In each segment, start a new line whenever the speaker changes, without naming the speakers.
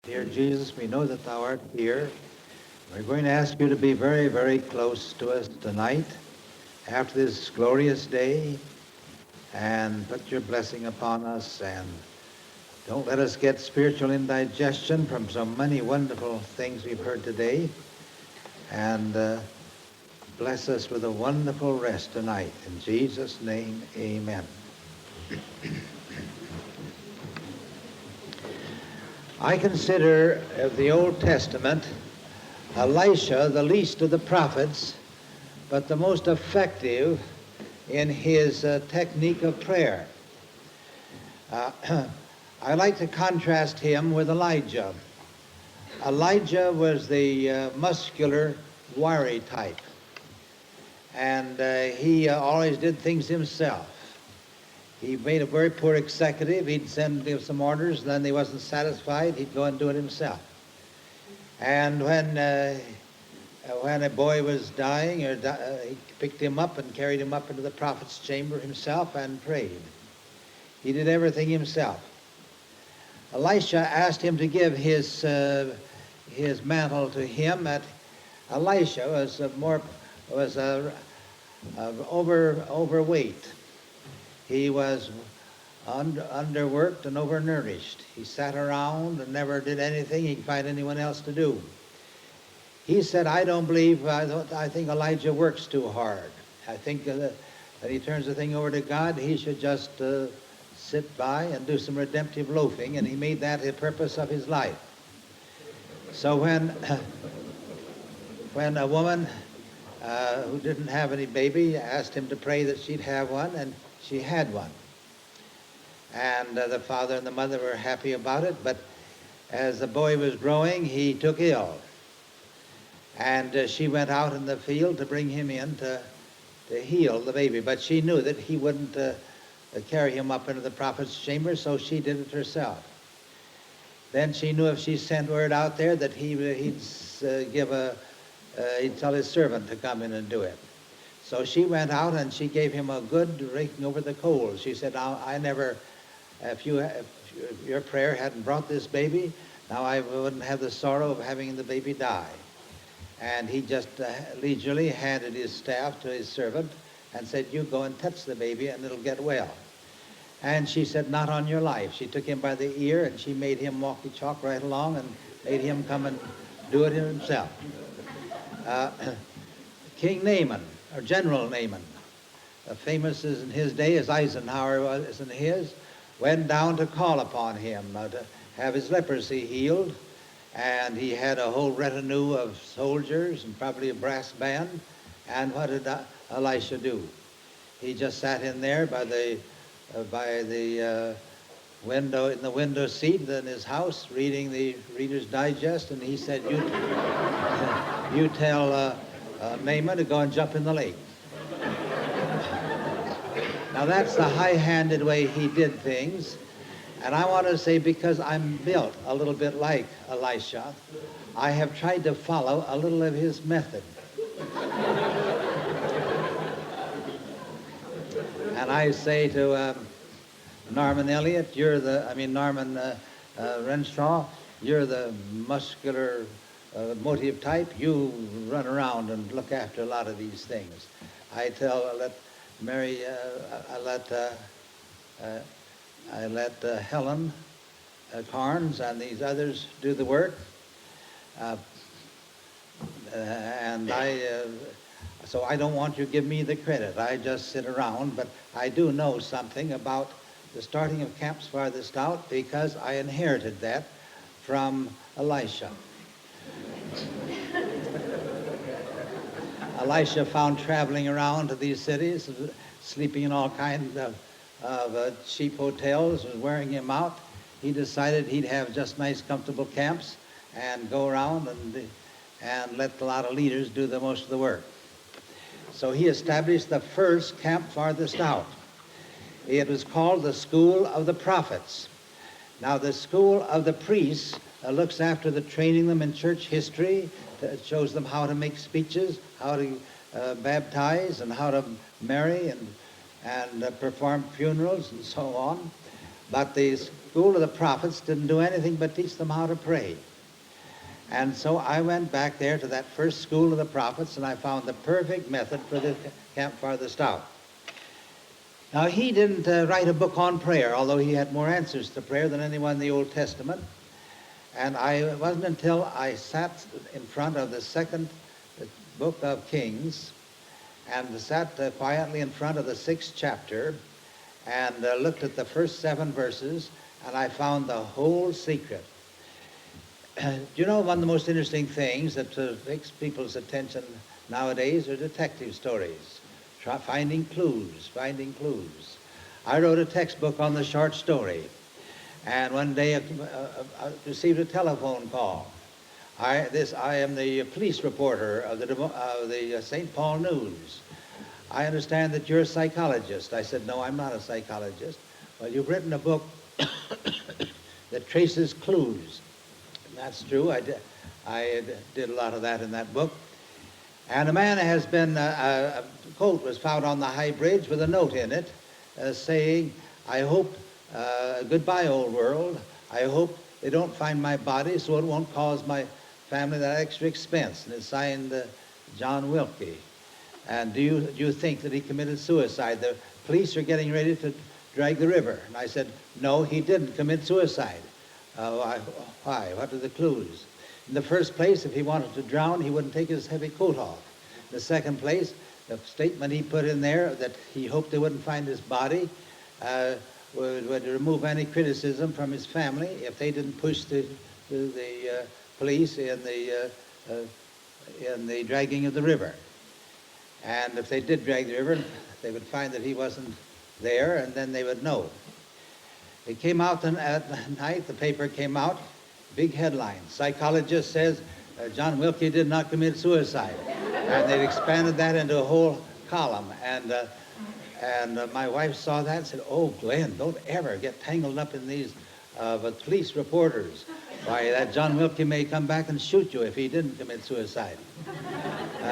Dear Jesus, we know that thou art here. We're going to ask you to be very, very close to us tonight after this glorious day, and put your blessing upon us, and don't let us get spiritual indigestion from so many wonderful things we've heard today, and bless us with a wonderful rest tonight. In Jesus' name, amen. I consider of the Old Testament Elisha the least of the prophets, but the most effective in his technique of prayer. I like to contrast him with Elijah. Elijah was the muscular, wiry type, and he always did things himself. He made a very poor executive. He'd give some orders, and then he wasn't satisfied. He'd go and do it himself. And when a boy was dying, he picked him up and carried him up into the prophet's chamber himself and prayed. He did everything himself. Elisha asked him to give his mantle to him. Elisha was overweight. He was underworked and overnourished. He sat around and never did anything he could find anyone else to do. He said, I think Elijah works too hard. I think that he turns the thing over to God. He should just sit by and do some redemptive loafing, and he made that the purpose of his life. So when a woman who didn't have any baby asked him to pray that she'd have one, and she had one. And the father and the mother were happy about it, but as the boy was growing, he took ill. And she went out in the field to bring him in to heal the baby, but she knew that he wouldn't carry him up into the prophet's chamber, so she did it herself. Then she knew if she sent word out there that he'd tell his servant to come in and do it. So she went out and she gave him a good raking over the coals. She said, now if your prayer hadn't brought this baby, now I wouldn't have the sorrow of having the baby die. And he just leisurely handed his staff to his servant and said, you go and touch the baby and it'll get well. And she said, not on your life. She took him by the ear and she made him walkie-chalk right along and made him come and do it himself. King Naaman, or General Naaman, famous in his day as Eisenhower was in his, went down to call upon him to have his leprosy healed, and he had a whole retinue of soldiers and probably a brass band. And what did Elisha do? He just sat in there by the window, in the window seat in his house, reading the Reader's Digest, and he said, you tell Naaman to go and jump in the lake. Now that's the high-handed way he did things. And I want to say, because I'm built a little bit like Elisha, I have tried to follow a little of his method. And I say to Norman Renshaw, you're the muscular motive type. You run around and look after a lot of these things. I let Helen Carnes and these others do the work, so I don't want you to give me the credit. I just sit around, but I do know something about the starting of Camps Farthest Out because I inherited that from Elisha. Elisha found traveling around to these cities, sleeping in all kinds of cheap hotels, was wearing him out. He decided he'd have just nice, comfortable camps and go around and let a lot of leaders do the most of the work. So he established the first Camp Farthest Out. It was called the School of the Prophets. Now, the School of the Priests looks after the training them in church history. It shows them how to make speeches, how to baptize, and how to marry and perform funerals and so on. But the school of the prophets didn't do anything but teach them how to pray. And so I went back there to that first school of the prophets, and I found the perfect method for the Camp Farthest Out. Now, he didn't write a book on prayer, although he had more answers to prayer than anyone in the Old Testament. And it wasn't until I sat in front of the second book of Kings and sat quietly in front of the 6th chapter and looked at the first 7 verses, and I found the whole secret. Do you know one of the most interesting things that takes people's attention nowadays are detective stories? Finding clues. I wrote a textbook on the short story, and one day I received a telephone call. I am the police reporter of the St. Paul News. I understand that you're a psychologist. I said, no, I'm not a psychologist. Well, you've written a book that traces clues. And that's true. I did a lot of that in that book. And a man has been, a coat was found on the High Bridge with a note in it saying, I hope, goodbye, old world. I hope they don't find my body so it won't cause my family that extra expense. And it's signed John Wilkie. And do you think that he committed suicide? The police are getting ready to drag the river. And I said, no, he didn't commit suicide. Why? What are the clues? In the first place, if he wanted to drown, he wouldn't take his heavy coat off. In the second place, the statement he put in there that he hoped they wouldn't find his body would remove any criticism from his family if they didn't push the police in the dragging of the river. And if they did drag the river, they would find that he wasn't there, and then they would know. It came out at night, the paper came out, big headline. Psychologist says John Wilkie did not commit suicide. And they'd expanded that into a whole column. And my wife saw that and said, oh, Glenn, don't ever get tangled up in these police reporters. Why, that John Wilkie may come back and shoot you if he didn't commit suicide.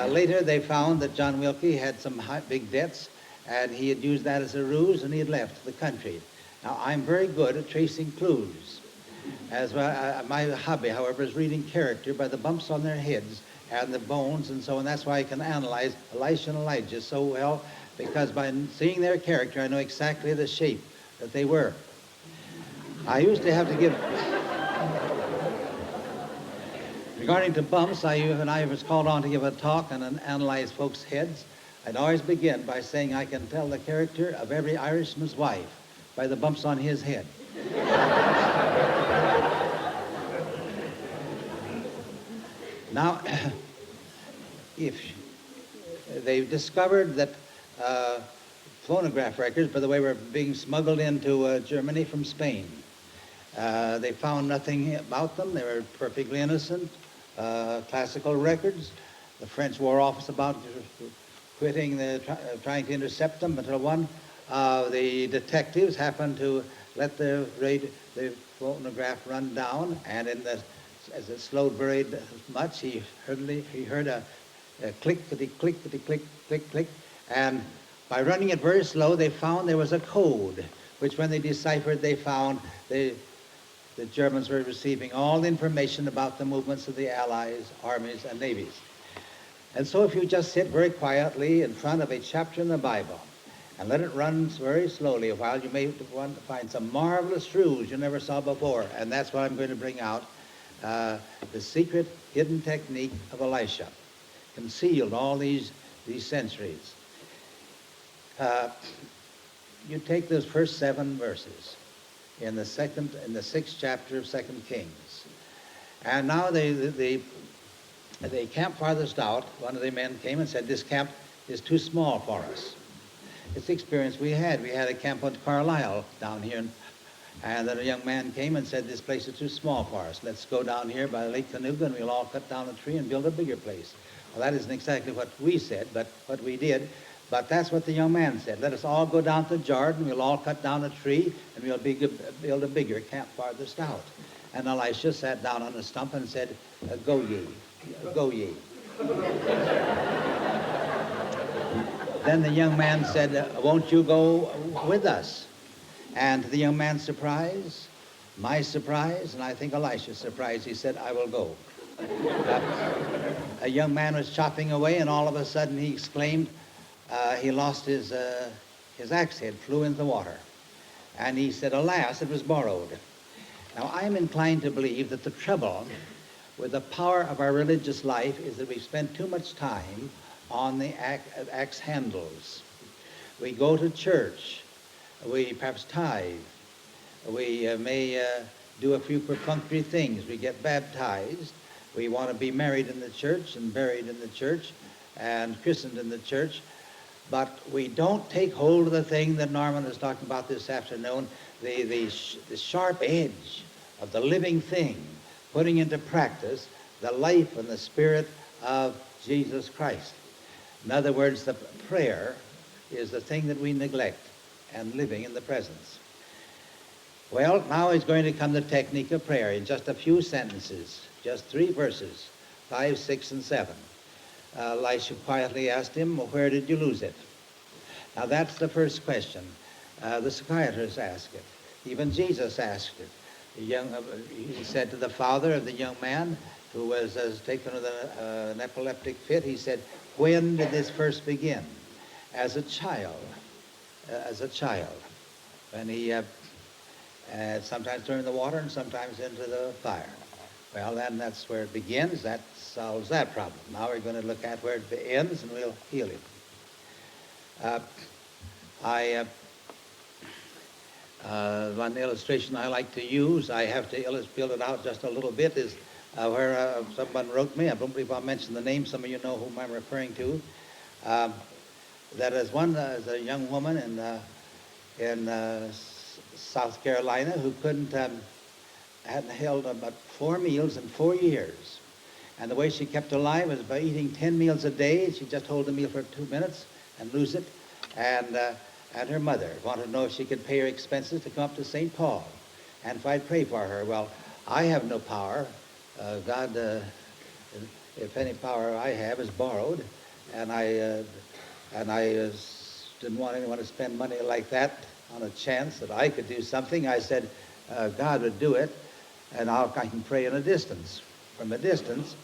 Later, they found that John Wilkie had some big debts, and he had used that as a ruse, and he had left the country. Now, I'm very good at tracing clues. As well, my hobby, however, is reading character by the bumps on their heads and the bones and so on. That's why I can analyze Elisha and Elijah so well, because by seeing their character, I know exactly the shape that they were. I used to have to give... Regarding to bumps, when I was called on to give a talk and analyze folks' heads, I'd always begin by saying I can tell the character of every Irishman's wife by the bumps on his head. Now, if they discovered that phonograph records, by the way, were being smuggled into Germany from Spain. They found nothing about them. They were perfectly innocent. Classical records. The French War Office about quitting trying to intercept them until one of the detectives happened to let the phonograph run down, and as it slowed very much, he heard a click, and by running it very slow, they found there was a code, which when they deciphered, they found the Germans were receiving all the information about the movements of the Allies, armies, and navies. And so if you just sit very quietly in front of a chapter in the Bible and let it run very slowly a while, you may find some marvelous truths you never saw before. And that's what I'm going to bring out, the secret hidden technique of Elisha, concealed all these centuries. You take those first 7 verses in the 6th chapter of 2 Kings. And now the camp farthest out, one of the men came and said, this camp is too small for us. It's the experience we had. We had a camp at Carlisle down here, and then a young man came and said, this place is too small for us. Let's go down here by Lake Kanuga, and we'll all cut down a tree and build a bigger place. Well, that isn't exactly what we said, but what we did. But that's what the young man said. Let us all go down to Jordan, we'll all cut down a tree, and we'll build a bigger camp farthest out. And Elisha sat down on a stump and said, go ye, go ye. Then the young man said, won't you go with us? And to the young man's surprise, my surprise, and I think Elisha's surprise, he said, I will go. A young man was chopping away, and all of a sudden he exclaimed, he lost his axe head, flew into the water. And he said, alas, it was borrowed. Now, I'm inclined to believe that the trouble with the power of our religious life is that we spend too much time on the axe handles. We go to church, we perhaps tithe, we may do a few perfunctory things, we get baptized, we want to be married in the church and buried in the church and christened in the church, but we don't take hold of the thing that Norman was talking about this afternoon, the sharp edge of the living thing, putting into practice the life and the spirit of Jesus Christ. In other words, the prayer is the thing that we neglect, and living in the presence. Well, now is going to come the technique of prayer in just a few sentences, just 3 verses, 5, 6, and 7. Elisha quietly asked him, well, where did you lose it? Now that's the first question. The psychiatrist asked it. Even Jesus asked it. He said to the father of the young man who was taken with an epileptic fit, he said, when did this first begin? As a child. When he sometimes thrown in the water and sometimes into the fire. Well, then that's where it begins. That solves that problem. Now we're going to look at where it ends, and we'll heal him. One illustration I like to use, I have to build it out just a little bit, is where someone wrote me, I don't believe I'll mention the name, some of you know whom I'm referring to, that is a young woman in South Carolina who hadn't held about 4 meals in 4 years. And the way she kept alive was by eating 10 meals a day. She'd just hold the meal for 2 minutes and lose it. And her mother wanted to know if she could pay her expenses to come up to St. Paul and if I'd pray for her. Well, I have no power. God, if any power I have is borrowed, and I didn't want anyone to spend money like that on a chance that I could do something. I said, God would do it, and I can pray from a distance.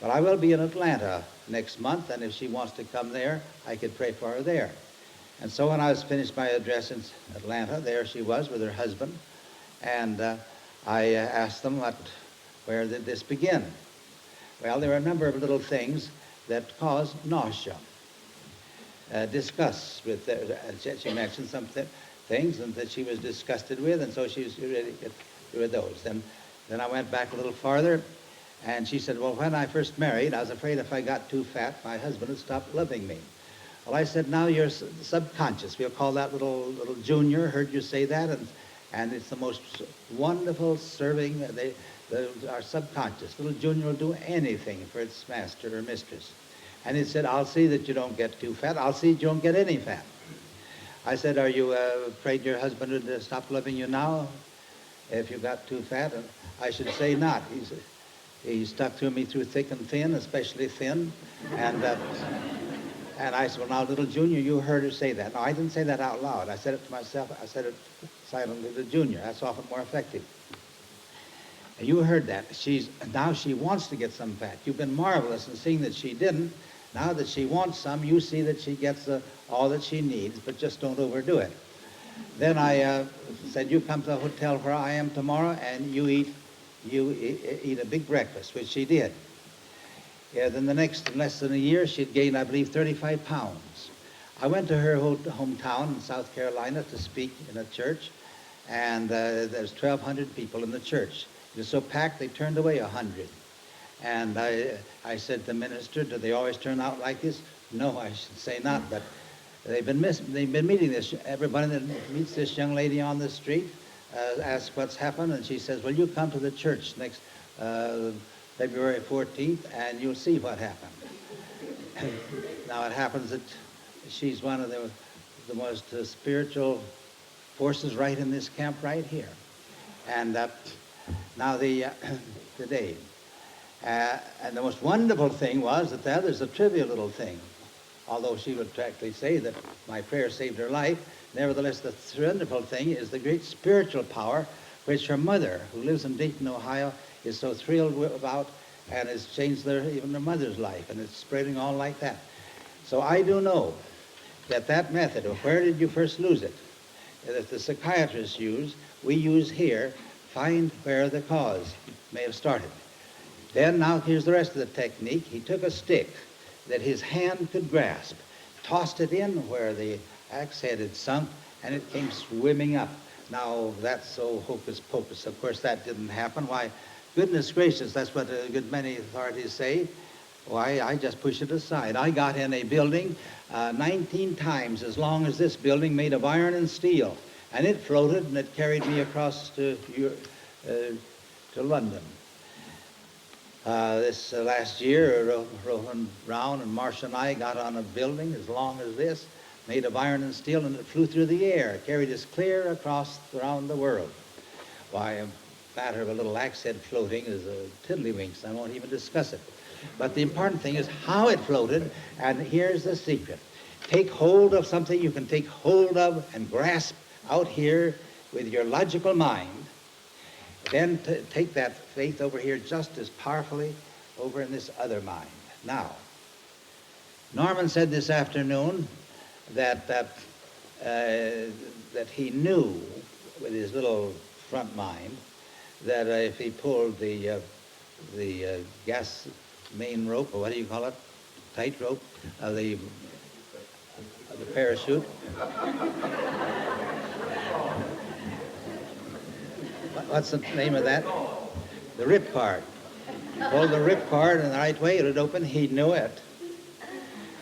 But I will be in Atlanta next month, and if she wants to come there, I could pray for her there. And so when I was finished my address in Atlanta, there she was with her husband, and I asked them, where did this begin? Well, there are a number of little things that cause nausea. Disgust with, she mentioned some things and that she was disgusted with, and so she was ready to get rid of those. Then I went back a little farther, and she said, well, when I first married, I was afraid if I got too fat, my husband would stop loving me. Well, I said, now you're subconscious. We'll call that little Junior, heard you say that, and it's the most wonderful serving. Our subconscious. Little Junior will do anything for its master or mistress. And he said, I'll see that you don't get too fat. I'll see that you don't get any fat. I said, are you afraid your husband would stop loving you now if you got too fat? And I should say not. He stuck to me through thick and thin, especially thin. And I said, well, now, little Junior, you heard her say that. No, I didn't say that out loud. I said it to myself. I said it silently to Junior. That's often more effective. And you heard that. Now she wants to get some fat. You've been marvelous in seeing that she didn't. Now that she wants some, you see that she gets all that she needs, but just don't overdo it. Then I said, you come to the hotel where I am tomorrow, and you eat a big breakfast, which she did. Yeah, then in less than a year, she'd gained, I believe, 35 pounds. I went to her hometown in South Carolina to speak in a church, and there's 1,200 people in the church. It was so packed, they turned away 100. And I said to the minister, do they always turn out like this? No, I should say not, but they've been meeting this. Everybody that meets this young lady on the street asks what's happened, and she says, well, you come to the church next February 14th, and you'll see what happened. Now, it happens that she's one of the most spiritual forces right in this camp right here. And now the day. And the most wonderful thing was that there's a trivial little thing. Although she would practically say that my prayer saved her life, nevertheless the wonderful thing is the great spiritual power which her mother, who lives in Dayton, Ohio, is so thrilled about, and has changed even their mother's life, and it's spreading all like that. So I do know that that method of where did you first lose it, that the psychiatrists use, we use here, find where the cause may have started. Then now here's the rest of the technique. He took a stick that his hand could grasp, tossed it in where the axe head had sunk, and it came swimming up. Now that's so hocus pocus. Of course that didn't happen. Why, goodness gracious, that's what a good many authorities say. Why, I just push it aside. I got in a building 19 times as long as this building, made of iron and steel, and it floated and it carried me across to London. This last year, Roland Brown and Marcia and I got on a building as long as this, made of iron and steel, and it flew through the air, carried us clear around the world. Why, a matter of a little axe head floating is a tiddlywinks. I won't even discuss it. But the important thing is how it floated, and here's the secret. Take hold of something you can take hold of and grasp out here with your logical mind. Then take that faith over here just as powerfully over in this other mind. Now, Norman said this afternoon that he knew with his little front mind that if he pulled the gas main rope, or what do you call it, tight rope, the parachute. What's the name of that? The rip cord. Pull the rip cord in the right way, it would open. He knew it.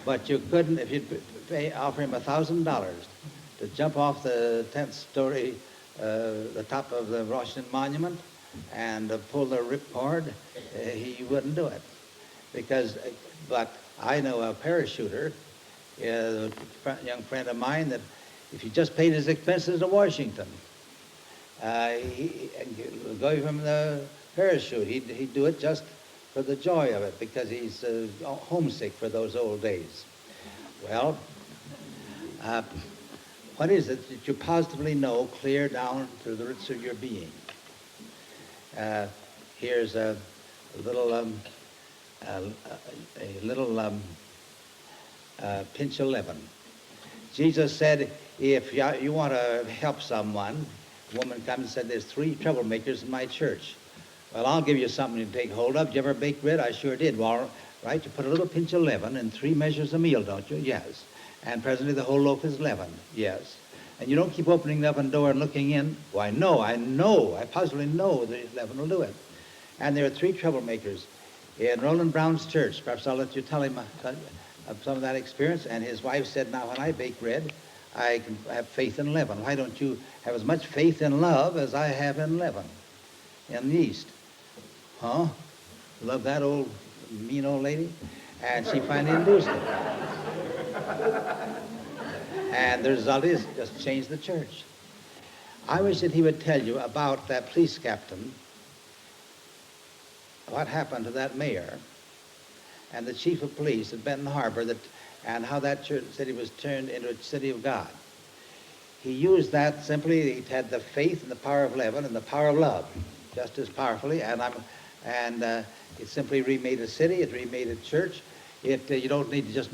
But you couldn't, if you'd offer him $1,000 to jump off the 10th story, the top of the Washington Monument, and pull the rip cord, he wouldn't do it. But I know a parachuter, a young friend of mine, that if he just paid his expenses to Washington, he gave him the parachute. He'd do it just for the joy of it, because he's homesick for those old days. Well, what is it that you positively know clear down to the roots of your being? Here's a little pinch of leaven. Jesus said, if you want to help someone, a woman comes and said, there's 3 troublemakers in my church. Well, I'll give you something to take hold of. Did you ever bake bread? I sure did. Well, right, you put a little pinch of leaven in 3 measures of meal, don't you? Yes. And presently the whole loaf is leavened. Yes. And you don't keep opening the oven door and looking in. Why, no, I positively know the leaven will do it. And there are 3 troublemakers in Roland Brown's church. Perhaps I'll let you tell him of some of that experience. And his wife said, now when I bake bread, I can have faith in leaven. Why don't you have as much faith in love as I have in leaven, in yeast? Huh? Love that mean old lady? And she finally induced it. And the result is just changed the church. I wish that he would tell you about that police captain, what happened to that mayor and the chief of police at Benton Harbor, and how that city was turned into a city of God. He used that simply. He had the faith and the power of leaven and the power of love just as powerfully, and it simply remade a city. It remade a church. You don't need to just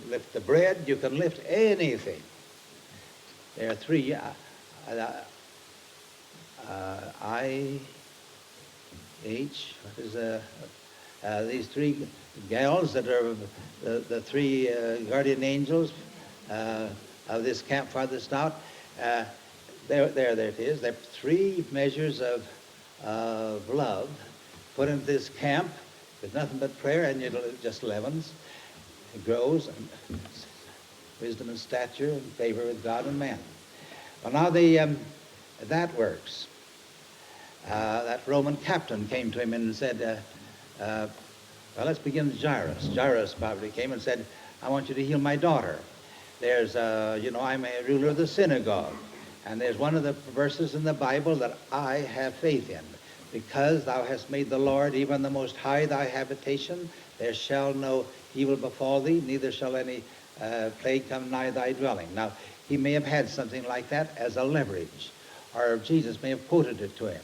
lift the bread. You can lift anything. There are 3 these 3 gals that are the 3 guardian angels of this Camp Farthest Out. There it is. There are 3 measures of love put into this camp with nothing but prayer, and it just leavens. It grows, and wisdom and stature and favor with God and man. Well, now that works. That Roman captain came to him and said, well, let's begin with Jairus. Jairus probably came and said, I want you to heal my daughter. There's, I'm a ruler of the synagogue. And there's one of the verses in the Bible that I have faith in. Because thou hast made the Lord, even the Most High, thy habitation, there shall no evil befall thee, neither shall any plague come nigh thy dwelling. Now, he may have had something like that as a leverage. or Jesus may have quoted it to him.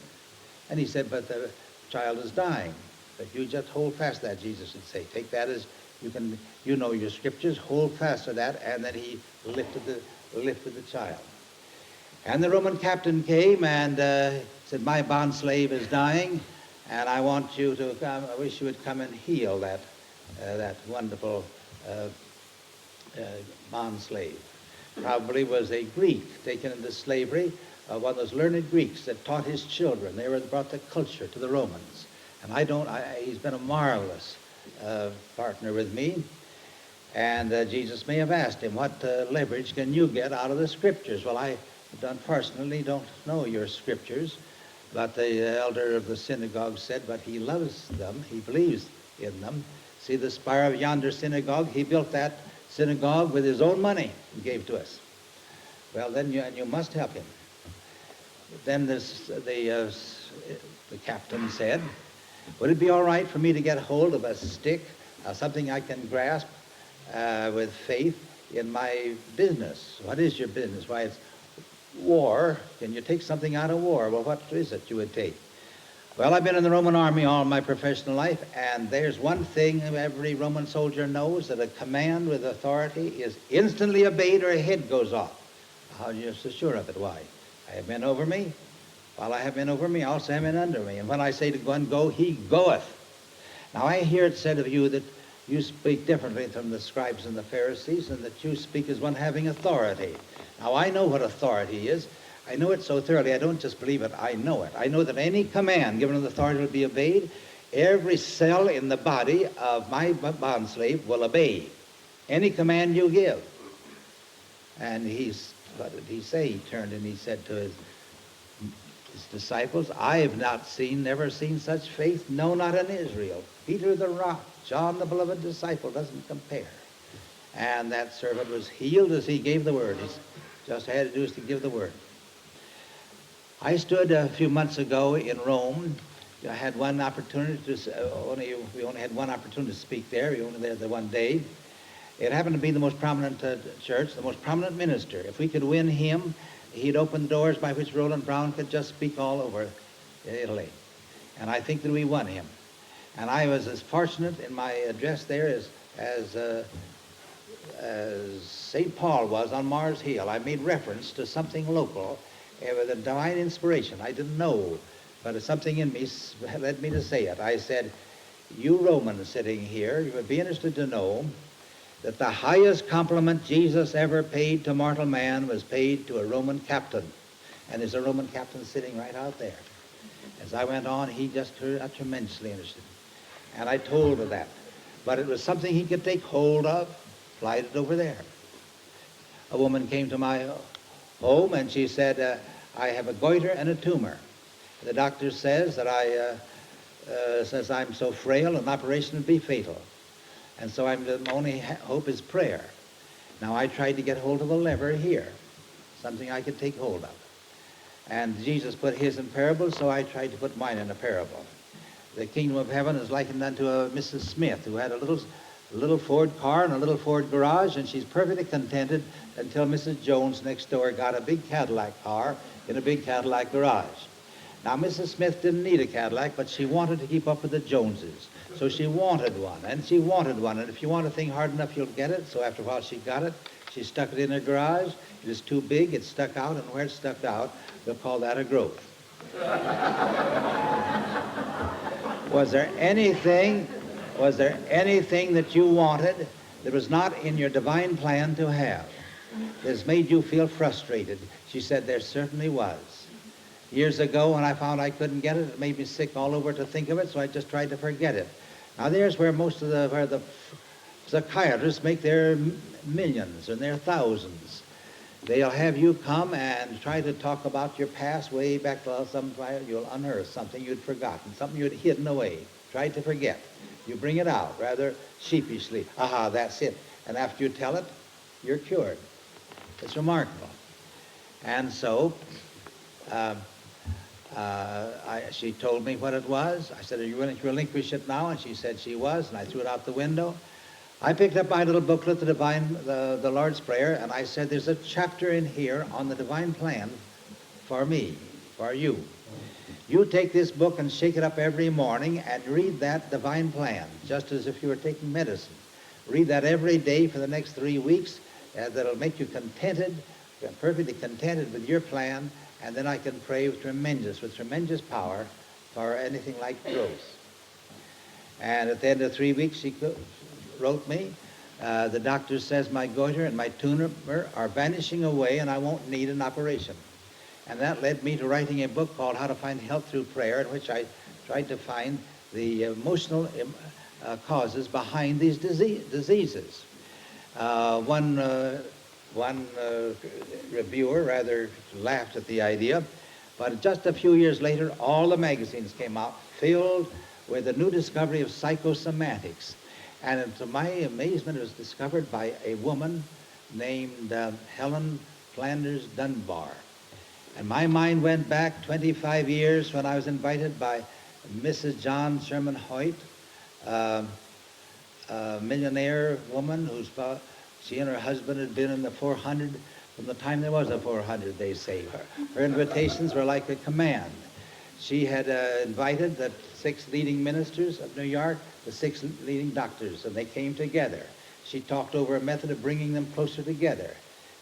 And he said, but the child is dying. But you just hold fast to that, Jesus would say. Take that as you know your scriptures, hold fast to that. And then he lifted the child. And the Roman captain came and said, my bond slave is dying, and I want you to come. I wish you would come and heal that wonderful bond slave. Probably was a Greek taken into slavery, one of those learned Greeks that taught his children. They brought the culture to the Romans. And he's been a marvelous partner with me. And Jesus may have asked him, what leverage can you get out of the scriptures? Well, I unfortunately don't know your scriptures, but the elder of the synagogue said, but he loves them, he believes in them. See the spire of yonder synagogue? He built that synagogue with his own money and gave to us. Well, then you must help him. Then the captain said, would it be all right for me to get hold of a stick, something I can grasp with faith in my business? What is your business? Why, it's war. Can you take something out of war? Well, what is it you would take? Well, I've been in the Roman army all my professional life, and there's one thing every Roman soldier knows, that a command with authority is instantly obeyed or a head goes off. How are you so sure of it? Why? I have men over me. While I have men over me, I also have men under me. And when I say to one go, he goeth. Now I hear it said of you that you speak differently from the scribes and the Pharisees, and that you speak as one having authority. Now I know what authority is. I know it so thoroughly, I don't just believe it, I know it. I know that any command given with authority will be obeyed. Every cell in the body of my bondslave will obey any command you give. And what did he say? He turned and he said to his disciples, I have never seen such faith, no, not in Israel. Peter the rock, John the beloved disciple, doesn't compare. And that servant was healed as he gave the word. He just had to do is to give the word. I stood a few months ago in Rome. I had one opportunity we only had one opportunity to speak there. We were only there the one day. It happened to be the most prominent church, the most prominent minister. If we could win him, he'd open doors by which Roland Brown could just speak all over Italy. And I think that we won him. And I was as fortunate in my address there as St. Paul was on Mars Hill. I made reference to something local with a divine inspiration. I didn't know, but something in me led me to say it. I said, you Romans sitting here, you would be interested to know that the highest compliment Jesus ever paid to mortal man was paid to a Roman captain. And there's a Roman captain sitting right out there. As I went on, he just got tremendously interested. And I told her that. But it was something he could take hold of, slide it over there. A woman came to my home and she said, I have a goiter and a tumor. The doctor says that says I'm so frail, an operation would be fatal. And so the only hope is prayer. Now I tried to get hold of a lever here, something I could take hold of. And Jesus put his in parables, so I tried to put mine in a parable. The kingdom of heaven is likened unto a Mrs. Smith who had a little Ford car and a little Ford garage, and she's perfectly contented until Mrs. Jones next door got a big Cadillac car in a big Cadillac garage. Now, Mrs. Smith didn't need a Cadillac, but she wanted to keep up with the Joneses. So she wanted one, and she wanted one. And if you want a thing hard enough, you'll get it. So after a while, she got it. She stuck it in her garage. It was too big. It stuck out, and where it stuck out, we'll call that a growth. Was there anything that you wanted that was not in your divine plan to have, that has made you feel frustrated? She said, there certainly was. Years ago, when I found I couldn't get it, it made me sick all over to think of it, so I just tried to forget it. Now there's where where the psychiatrists make their millions and their thousands. They'll have you come and try to talk about your past way back to somewhere. You'll unearth something you'd forgotten, something you'd hidden away, tried to forget. You bring it out rather sheepishly. Aha, that's it. And after you tell it, you're cured. It's remarkable. And so she told me what it was. I said, are you willing to relinquish it now? And she said she was, and I threw it out the window. I picked up my little booklet, the Lord's Prayer, and I said, there's a chapter in here on the divine plan for me, for you. You take this book and shake it up every morning and read that divine plan, just as if you were taking medicine. Read that every day for the next 3 weeks. That'll make you contented, perfectly contented with your plan, and then I can pray with tremendous power for anything like growth. And at the end of 3 weeks, she wrote me, the doctor says my goiter and my tumor are vanishing away and I won't need an operation. And that led me to writing a book called How to Find Health Through Prayer, in which I tried to find the emotional causes behind these diseases. One reviewer rather laughed at the idea, but just a few years later, all the magazines came out filled with the new discovery of psychosomatics. And to my amazement, it was discovered by a woman named Helen Flanders Dunbar. And my mind went back 25 years when I was invited by Mrs. John Sherman Hoyt, a millionaire woman she and her husband had been in the 400 from the time there was a 400, they say. Her invitations were like a command. She had invited the 6 leading ministers of New York, the 6 leading doctors, and they came together. She talked over a method of bringing them closer together.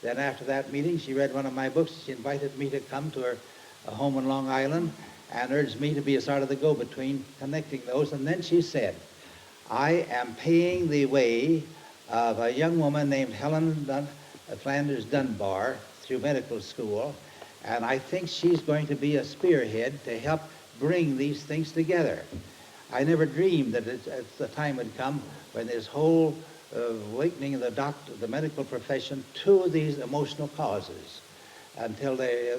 Then after that meeting, she read one of my books. She invited me to come to her home in Long Island and urged me to be a sort of the go-between connecting those. And then she said, I am paying the way of a young woman named Helen Flanders Dunbar through medical school, and I think she's going to be a spearhead to help bring these things together. I never dreamed that the time would come when this whole awakening of the medical profession to these emotional causes until they,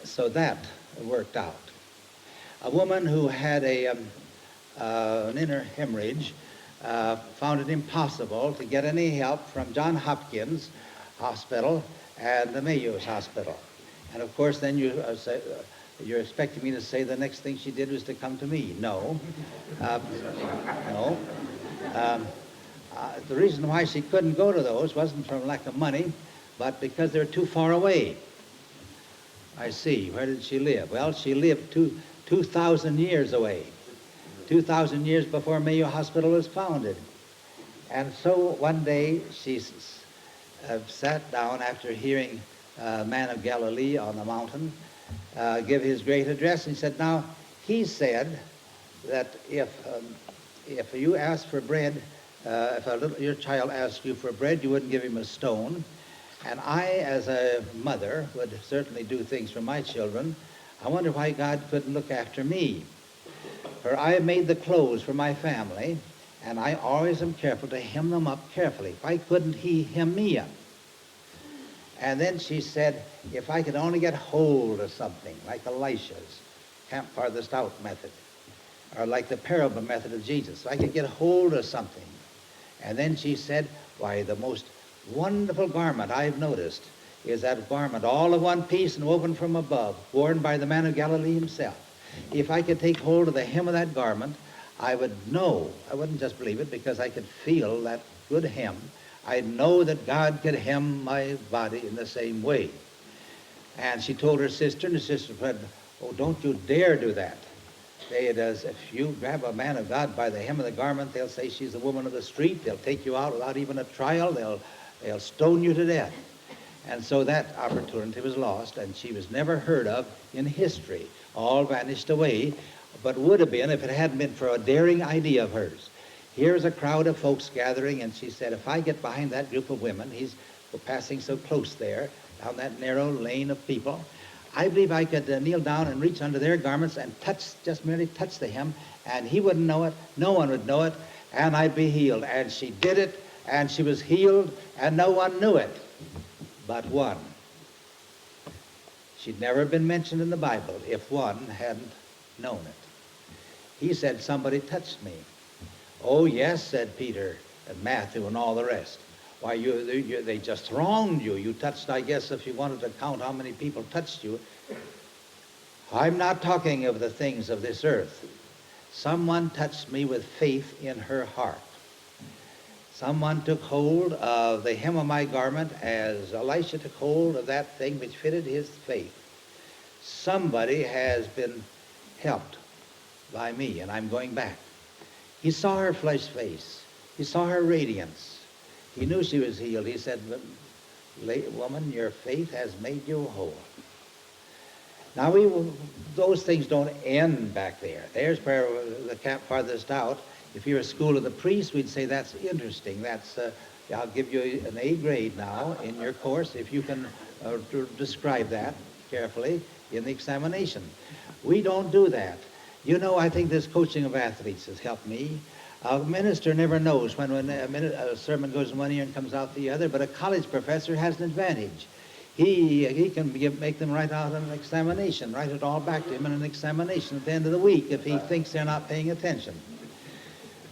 so that worked out. A woman who had an inner hemorrhage found it impossible to get any help from Johns Hopkins Hospital and the Mayo's Hospital. And of course, then you're expecting me to say the next thing she did was to come to me. No. No. The reason why she couldn't go to those wasn't from lack of money, but because they're too far away. I see. Where did she live? Well, she lived 2,000 years away. 2,000 years before Mayo Hospital was founded. And so one day she sat down after hearing Man of Galilee on the mountain give his great address, and said, now, he said that if you ask for bread, if your child asked you for bread, you wouldn't give him a stone. And I, as a mother, would certainly do things for my children. I wonder why God couldn't look after me. For I have made the clothes for my family, and I always am careful to hem them up carefully. Why couldn't he hem me up? And then she said, if I could only get hold of something, like Elisha's Camps Farthest Out method, or like the parable method of Jesus, if I could get hold of something. And then she said, why, the most wonderful garment I've noticed is that garment, all of one piece and woven from above, worn by the Man of Galilee himself. If I could take hold of the hem of that garment, I would know, I wouldn't just believe it because I could feel that good hem. I'd know that God could hem my body in the same way. And she told her sister, and the sister said, oh, don't you dare do that. If you grab a man of God by the hem of the garment, they'll say she's the woman of the street. They'll take you out without even a trial. They'll stone you to death. And so that opportunity was lost, and she was never heard of in history. All vanished away, but would have been if it hadn't been for a daring idea of hers. Here's a crowd of folks gathering, and she said, if I get behind that group of women, he's passing so close there, down that narrow lane of people, I believe I could kneel down and reach under their garments and just merely touch the hem, and he wouldn't know it, no one would know it, and I'd be healed. And she did it, and she was healed, and no one knew it but one. She'd never been mentioned in the Bible if one hadn't known it. He said, somebody touched me. Oh, yes, said Peter and Matthew and all the rest. Why, they just thronged you. You touched, I guess, if you wanted to count how many people touched you. I'm not talking of the things of this earth. Someone touched me with faith in her heart. Someone took hold of the hem of my garment as Elisha took hold of that thing which fitted his faith. Somebody has been helped by me, and I'm going back. He saw her flushed face. He saw her radiance. He knew she was healed. He said, woman, your faith has made you whole. Now, those things don't end back there. There's where the Camp Farthest Out. If you're a school of the priest, we'd say that's interesting. I'll give you an A grade now in your course if you can describe that carefully in the examination. We don't do that. You know, I think this coaching of athletes has helped me. A minister never knows when a sermon goes in one ear and comes out the other, but a college professor has an advantage. He can make them write out an examination, write it all back to him in an examination at the end of the week if he thinks they're not paying attention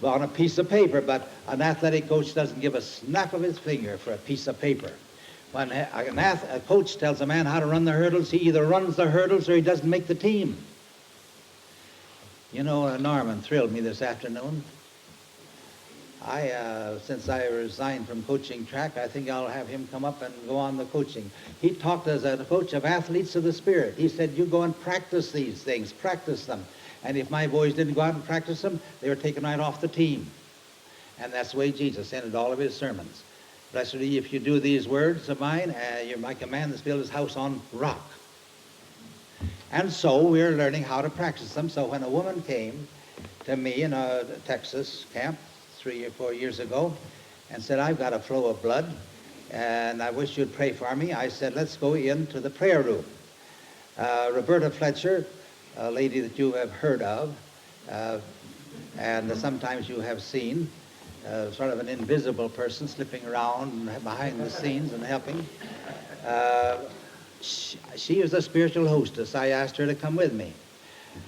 on a piece of paper. But an athletic coach doesn't give a snap of his finger for a piece of paper. When a coach tells a man how to run the hurdles, he either runs the hurdles or he doesn't make the team. You know, Norman thrilled me this afternoon. Since I resigned from coaching track, I think I'll have him come up and go on the coaching. He talked as a coach of athletes of the Spirit. He said, you go and practice these things, practice them. And if my boys didn't go out and practice them, they were taken right off the team. And that's the way Jesus ended all of his sermons. Blessed are ye if you do these words of mine, my command is build his house on rock. And so we're learning how to practice them. So when a woman came to me in a Texas camp 3 or 4 years ago and said, I've got a flow of blood and I wish you'd pray for me, I said, let's go into the prayer room. Roberta Fletcher, a lady that you have heard of and sometimes you have seen, sort of an invisible person slipping around behind the scenes and helping. She is a spiritual hostess. I asked her to come with me.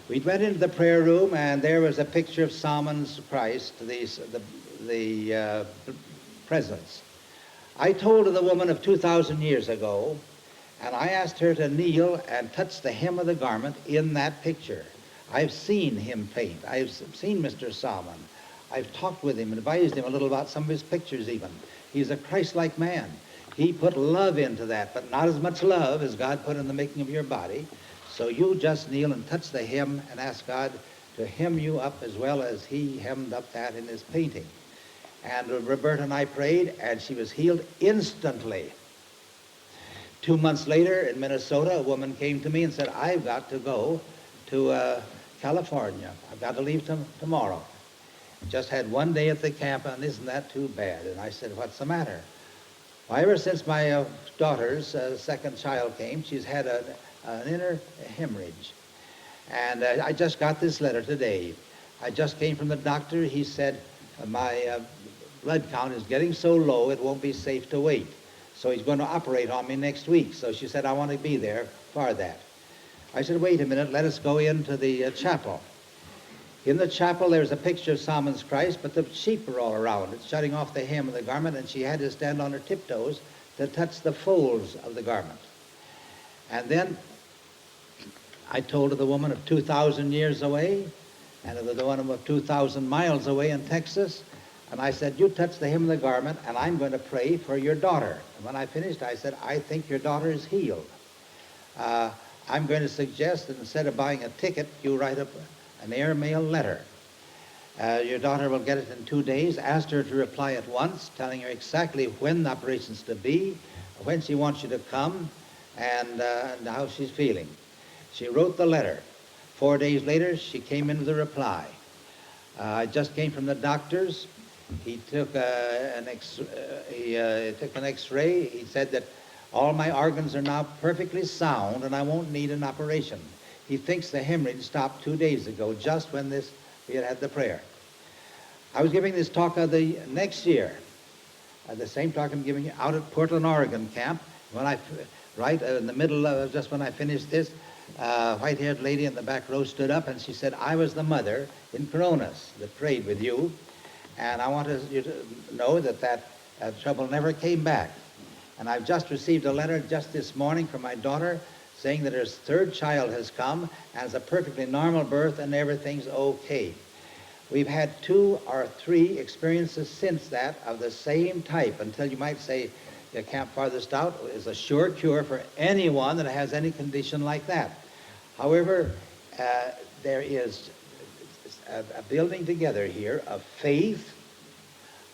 We went into the prayer room, and there was a picture of Solomon's Christ, the presence. I told the woman of 2,000 years ago, and I asked her to kneel and touch the hem of the garment in that picture. I've seen him paint. I've seen Mr. Solomon. I've talked with him and advised him a little about some of his pictures even. He's a Christ-like man. He put love into that, but not as much love as God put in the making of your body. So you just kneel and touch the hem and ask God to hem you up as well as he hemmed up that in his painting. And Roberta and I prayed, and she was healed instantly. 2 months later in Minnesota, a woman came to me and said, I've got to go to California. I've got to leave tomorrow. Just had 1 day at the camp, and isn't that too bad? And I said, what's the matter? Well, ever since my daughter's second child came, she's had an inner hemorrhage. And I just got this letter today. I just came from the doctor. He said, my blood count is getting so low it won't be safe to wait. So he's going to operate on me next week. So she said, I want to be there for that. I said, wait a minute, let us go into the chapel. In the chapel, there's a picture of Solomon's Christ, but the sheep are all around. It's shutting off the hem of the garment, and she had to stand on her tiptoes to touch the folds of the garment. And then I told of the woman of 2,000 years away, and of the one of 2,000 miles away in Texas, and I said, you touch the hem of the garment, and I'm going to pray for your daughter. And when I finished, I said, I think your daughter is healed. I'm going to suggest that instead of buying a ticket, you write up an airmail letter. Your daughter will get it in 2 days. Ask her to reply at once, telling her exactly when the operation's to be, when she wants you to come, and how she's feeling. She wrote the letter. 4 days later, she came in with a reply. I just came from the doctor's. He took an X-ray. He said that all my organs are now perfectly sound, and I won't need an operation. He thinks the hemorrhage stopped 2 days ago, just when we had the prayer. I was giving this talk of the next year, the same talk I'm giving out at Portland, Oregon camp. Right in the middle of just when I finished this, white-haired lady in the back row stood up, and she said, I was the mother in Coronas that prayed with you, and I want you to know that trouble never came back. And I've just received a letter just this morning from my daughter saying that her third child has come and it's a perfectly normal birth and everything's okay. We've had 2 or 3 experiences since that of the same type, until you might say the Camp Farthest Out is a sure cure for anyone that has any condition like that. However, there is a building together here of faith,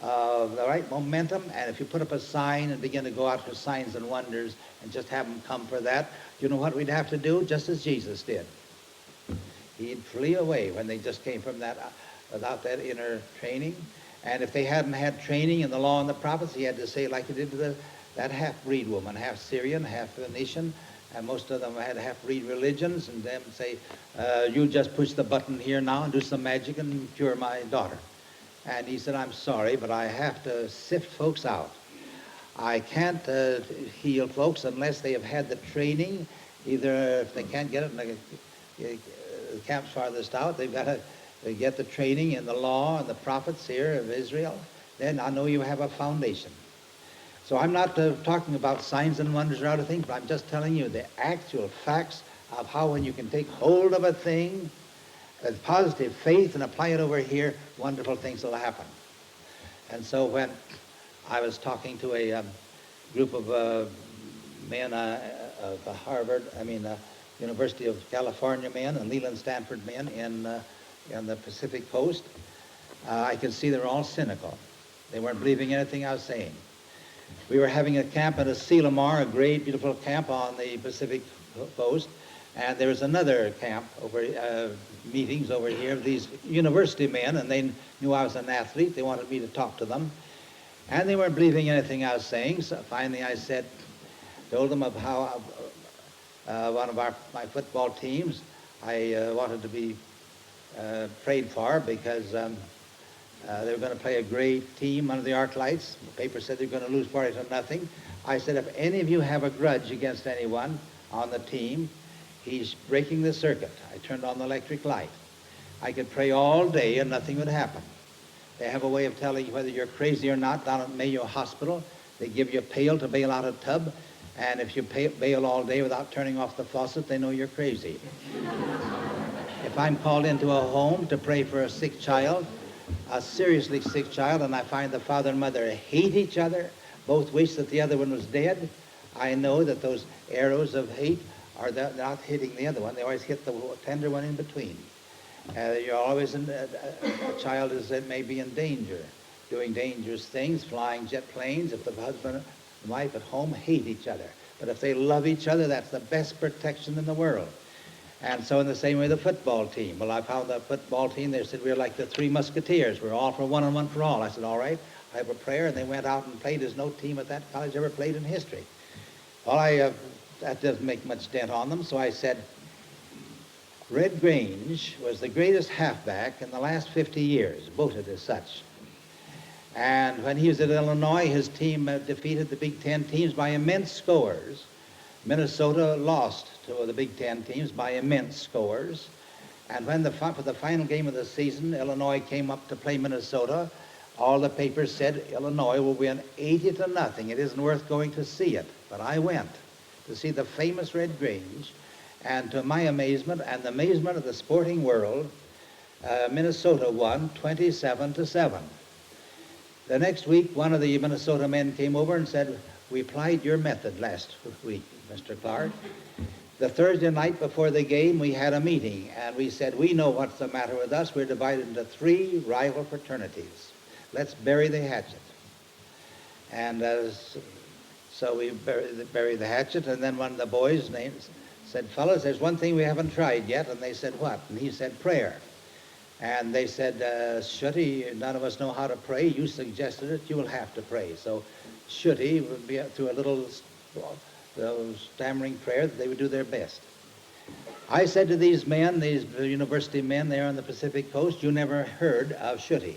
of the right momentum, and if you put up a sign and begin to go out for signs and wonders and just have them come for that, you know what we'd have to do? Just as Jesus did. He'd flee away when they just came from that, without that inner training. And if they hadn't had training in the law and the prophets, he had to say like he did to that half-breed woman, half Syrian, half Phoenician, and most of them had half-breed religions, and them say, you just push the button here now and do some magic and cure my daughter. And he said, I'm sorry, but I have to sift folks out. I can't heal folks unless they have had the training. Either if they can't get it in the Camps Farthest Out, they've got to get the training in the law and the prophets here of Israel. Then I know you have a foundation. So I'm not talking about signs and wonders or other things, but I'm just telling you the actual facts of how when you can take hold of a thing with positive faith and apply it over here, wonderful things will happen. And so when I was talking to a group of men of Harvard, University of California men and Leland Stanford men in the Pacific Coast, I could see they were all cynical. They weren't believing anything I was saying. We were having a camp at Asilomar, a great, beautiful camp on the Pacific Coast, and there was another camp over meetings over here of these university men, and they knew I was an athlete. They wanted me to talk to them, and they weren't believing anything I was saying. So finally I told them of how one of my football teams I wanted to be prayed for because they were going to play a great team under the arc lights. The paper said they were going to lose 40-0. I said, if any of you have a grudge against anyone on the team, he's breaking the circuit. I turned on the electric light. I could pray all day and nothing would happen. They have a way of telling you whether you're crazy or not down at Mayo Hospital. They give you a pail to bail out a tub, and if you bail all day without turning off the faucet, they know you're crazy. If I'm called into a home to pray for a sick child, a seriously sick child, and I find the father and mother hate each other, both wish that the other one was dead, I know that those arrows of hate are not hitting the other one. They always hit the tender one in between. You're always a child may be in danger, doing dangerous things, flying jet planes. If the husband and wife at home hate each other, but if they love each other, that's the best protection in the world. And so in the same way, the football team. Well, I found the football team, they said, we're like the Three Musketeers. We're all for one and one for all. I said, all right, I have a prayer. And they went out and played as no team at that college ever played in history. Well, that doesn't make much dent on them. So I said, Red Grange was the greatest halfback in the last 50 years, voted as such. And when he was at Illinois, his team defeated the Big Ten teams by immense scores. Minnesota lost to the Big Ten teams by immense scores. And when for the final game of the season, Illinois came up to play Minnesota, all the papers said Illinois will win 80-0. It isn't worth going to see it. But I went to see the famous Red Grange, and to my amazement and the amazement of the sporting world, Minnesota won 27-7. The next week, one of the Minnesota men came over and said, we applied your method last week, Mr. Clark. The Thursday night before the game, we had a meeting, and we said, we know what's the matter with us. We're divided into 3 rival fraternities. Let's bury the hatchet. And so we buried the hatchet, and then one of the boys said, fellas, there's one thing we haven't tried yet. And they said, what? And he said, prayer. And they said, Shooty, none of us know how to pray. You suggested it. You will have to pray. So Shooty would be through a little stammering prayer that they would do their best. I said to these men, these university men there on the Pacific Coast, you never heard of Shooty.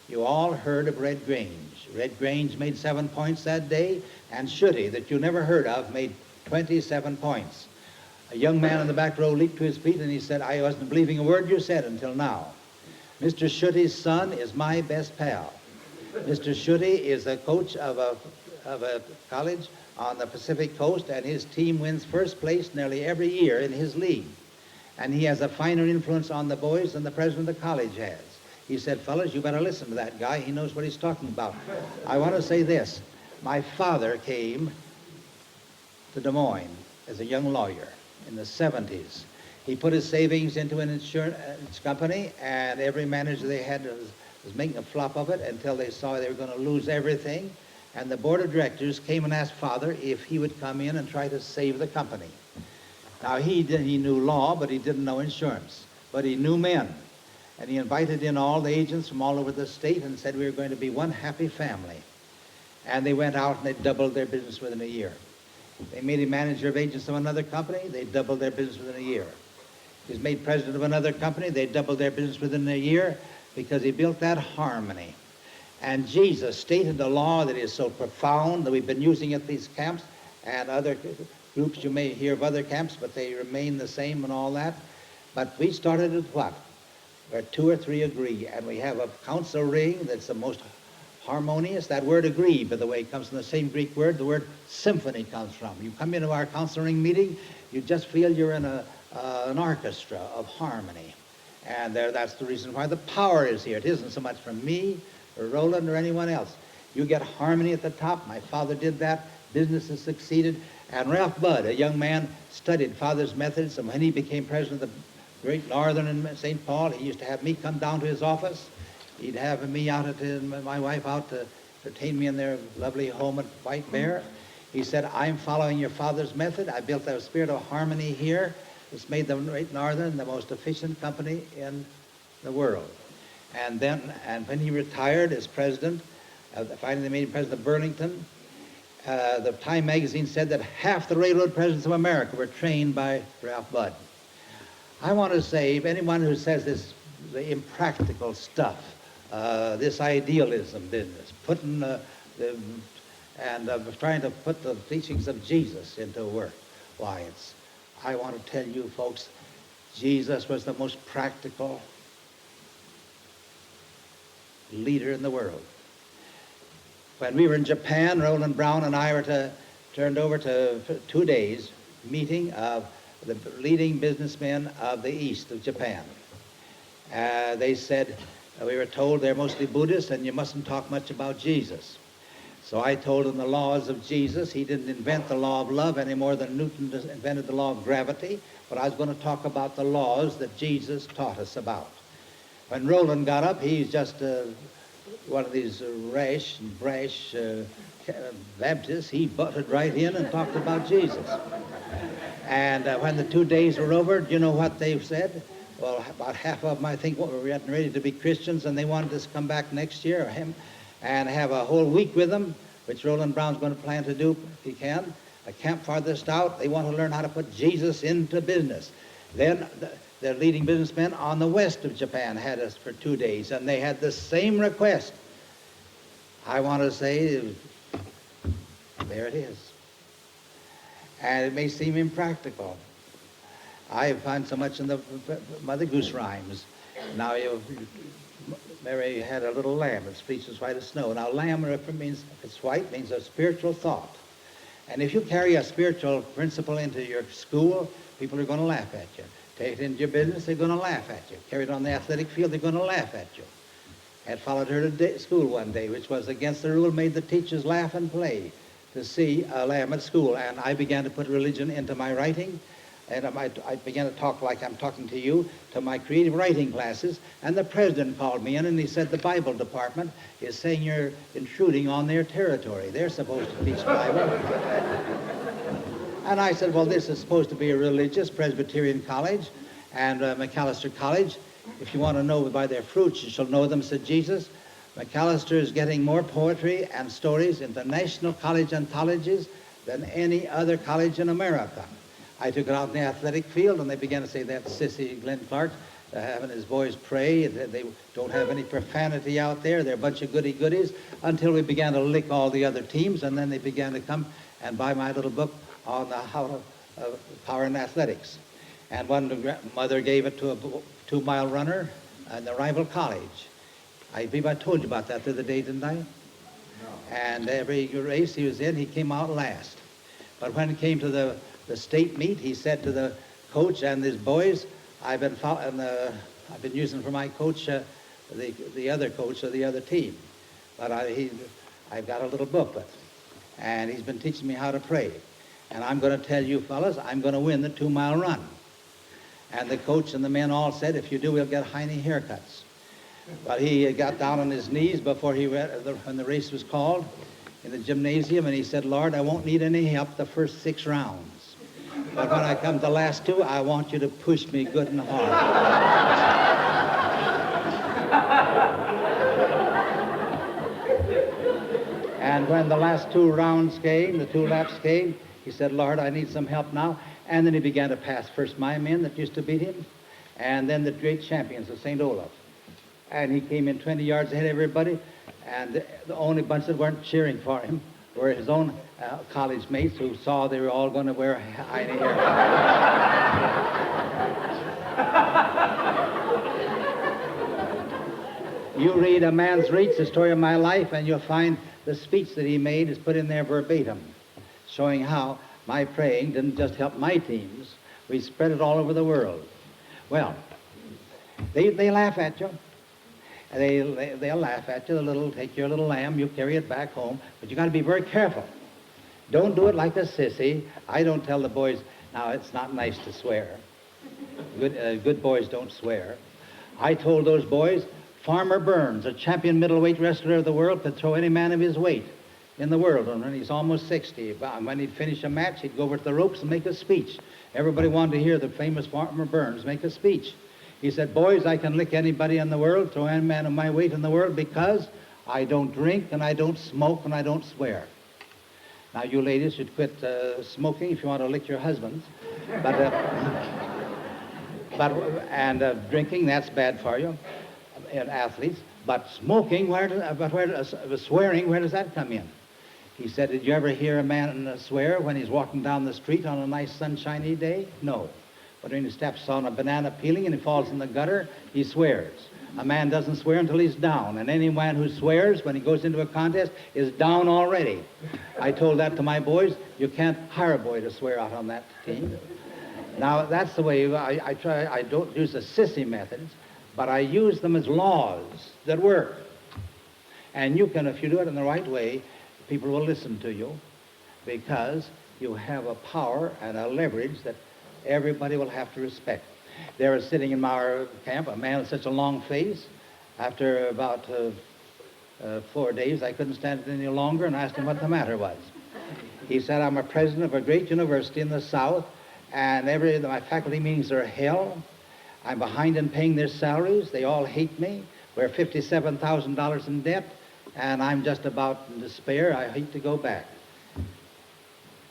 You all heard of Red Grange. Red Grange made 7 points that day, and Shooty, that you never heard of, made 27 points. A young man in the back row leaped to his feet, and he said, I wasn't believing a word you said until now. Mr. Shooty's son is my best pal. Mr. Shooty is a coach of a college on the Pacific Coast, and his team wins first place nearly every year in his league. And he has a finer influence on the boys than the president of the college has. He said, fellas, you better listen to that guy. He knows what he's talking about. I want to say this. My father came to Des Moines as a young lawyer in the 70s. He put his savings into an insurance company, and every manager they had was making a flop of it until they saw they were going to lose everything. And the board of directors came and asked Father if he would come in and try to save the company. Now, he knew law, but he didn't know insurance. But he knew men. And he invited in all the agents from all over the state and said we were going to be one happy family. And they went out and they doubled their business within a year. They made him manager of agents of another company. They doubled their business within a year. He was made president of another company. They doubled their business within a year because he built that harmony. And Jesus stated a law that is so profound that we've been using at these camps and other groups. You may hear of other camps, but they remain the same and all that. But we started at what? Where two or three agree. And we have a council ring that's the most harmonious. That word agree, by the way, comes from the same Greek word the word symphony comes from. You come into our council ring meeting, you just feel you're in an orchestra of harmony. And that's the reason why the power is here. It isn't so much from me or Roland or anyone else. You get harmony at the top. My father did that. Business has succeeded. And Ralph Budd, a young man, studied Father's methods. And when he became president of the Great Northern in St. Paul, he used to have me come down to his office. He'd have me out my wife out to entertain me in their lovely home at White Bear. He said, I'm following your father's method. I built a spirit of harmony here. It's made the Great Northern the most efficient company in the world. And when he retired as president, finally they made him president of Burlington, the Time magazine said that half the railroad presidents of America were trained by Ralph Budd. I want to say, if anyone who says this, the impractical stuff, this idealism business, trying to put the teachings of Jesus into work, why, I want to tell you folks, Jesus was the most practical leader in the world. When we were in Japan, Roland Brown and I were turned over to 2 days meeting of the leading businessmen of the east of Japan. They said, we were told they're mostly Buddhists and you mustn't talk much about Jesus. So I told them the laws of Jesus. He didn't invent the law of love any more than Newton invented the law of gravity, but I was going to talk about the laws that Jesus taught us about. When Roland got up, he's just one of these rash and brash Baptists. He butted right in and talked about Jesus. And when the 2 days were over, do you know what they said? Well, about half of them, I think, were getting ready to be Christians, and they wanted us to come back next year and have a whole week with them, which Roland Brown's going to plan to do if he can. A Camp Farthest Out. They want to learn how to put Jesus into business. Then the leading businessmen on the west of Japan had us for 2 days, and they had the same request. I want to say, there it is. And it may seem impractical. I find so much in the Mother Goose rhymes. Now, Mary had a little lamb that's fleeced as white as snow. Now, lamb means, if it's white, means a spiritual thought. And if you carry a spiritual principle into your school, people are going to laugh at you. Take it into your business, they're going to laugh at you. Carry it on the athletic field, they're going to laugh at you. I had followed her to school one day, which was against the rule, made the teachers laugh and play to see a lamb at school. And I began to put religion into my writing. And I began to talk like I'm talking to you, to my creative writing classes. And the president called me in and he said, the Bible department is saying you're intruding on their territory. They're supposed to teach Bible. And I said, well, this is supposed to be a religious Presbyterian college and McAllister College. If you want to know by their fruits, you shall know them, said Jesus. McAllister is getting more poetry and stories into national college anthologies than any other college in America. I took it out in the athletic field, and they began to say that sissy Glenn Clark, having his boys pray. They don't have any profanity out there. They're a bunch of goody-goodies, until we began to lick all the other teams, and then they began to come and buy my little book on how to power in athletics. And one mother gave it to a 2-mile runner in the rival college. I believe I told you about that the other day, didn't I? No. And every race he was in, he came out last. But when it came to the state meet, he said to the coach and his boys, I've been using for my coach the other coach of the other team. But I've got a little booklet, and he's been teaching me how to pray. And I'm going to tell you fellas, I'm going to win the 2-mile run. And the coach and the men all said, if you do, we'll get Heine haircuts. But he got down on his knees before when the race was called in the gymnasium, and he said, Lord, I won't need any help the first 6 rounds. But when I come to the last 2, I want you to push me good and hard. And when the last 2 rounds came, the 2 laps came, he said, Lord, I need some help now. And then he began to pass first my men that used to beat him, and then the great champions of St. Olaf. And he came in 20 yards ahead of everybody, and the only bunch that weren't cheering for him were his own college mates who saw they were all going to wear Heine haircuts. You read A Man's Reach, the story of my life, and you'll find the speech that he made is put in there verbatim, showing how my praying didn't just help my teams. We spread it all over the world. Well, they laugh at you. They'll laugh at you. Take your little lamb, you carry it back home, but you got to be very careful. Don't do it like a sissy. I don't tell the boys, now it's not nice to swear. Good boys don't swear. I told those boys, Farmer Burns, a champion middleweight wrestler of the world, could throw any man of his weight in the world, and when he's almost 60. When he'd finish a match, he'd go over to the ropes and make a speech. Everybody wanted to hear the famous Farmer Burns make a speech. He said, boys, I can lick anybody in the world, throw any man of my weight in the world, because I don't drink, and I don't smoke, and I don't swear. Now, you ladies should quit smoking if you want to lick your husbands. But drinking, that's bad for you, athletes. But smoking, swearing, where does that come in? He said, did you ever hear a man swear when he's walking down the street on a nice sunshiny day? No. But when he steps on a banana peeling and he falls in the gutter, he swears. A man doesn't swear until he's down, and any man who swears when he goes into a contest is down already. I told that to my boys. You can't hire a boy to swear out on that team. Now, that's the way I try. I don't use the sissy methods, but I use them as laws that work. And you can, if you do it in the right way, people will listen to you, because you have a power and a leverage that everybody will have to respect. There was sitting in our camp a man with such a long face. After about 4 days, I couldn't stand it any longer, and asked him what the matter was. He said, I'm a president of a great university in the South, and my faculty meetings are hell. I'm behind in paying their salaries. They all hate me. We're $57,000 in debt, and I'm just about in despair. I hate to go back.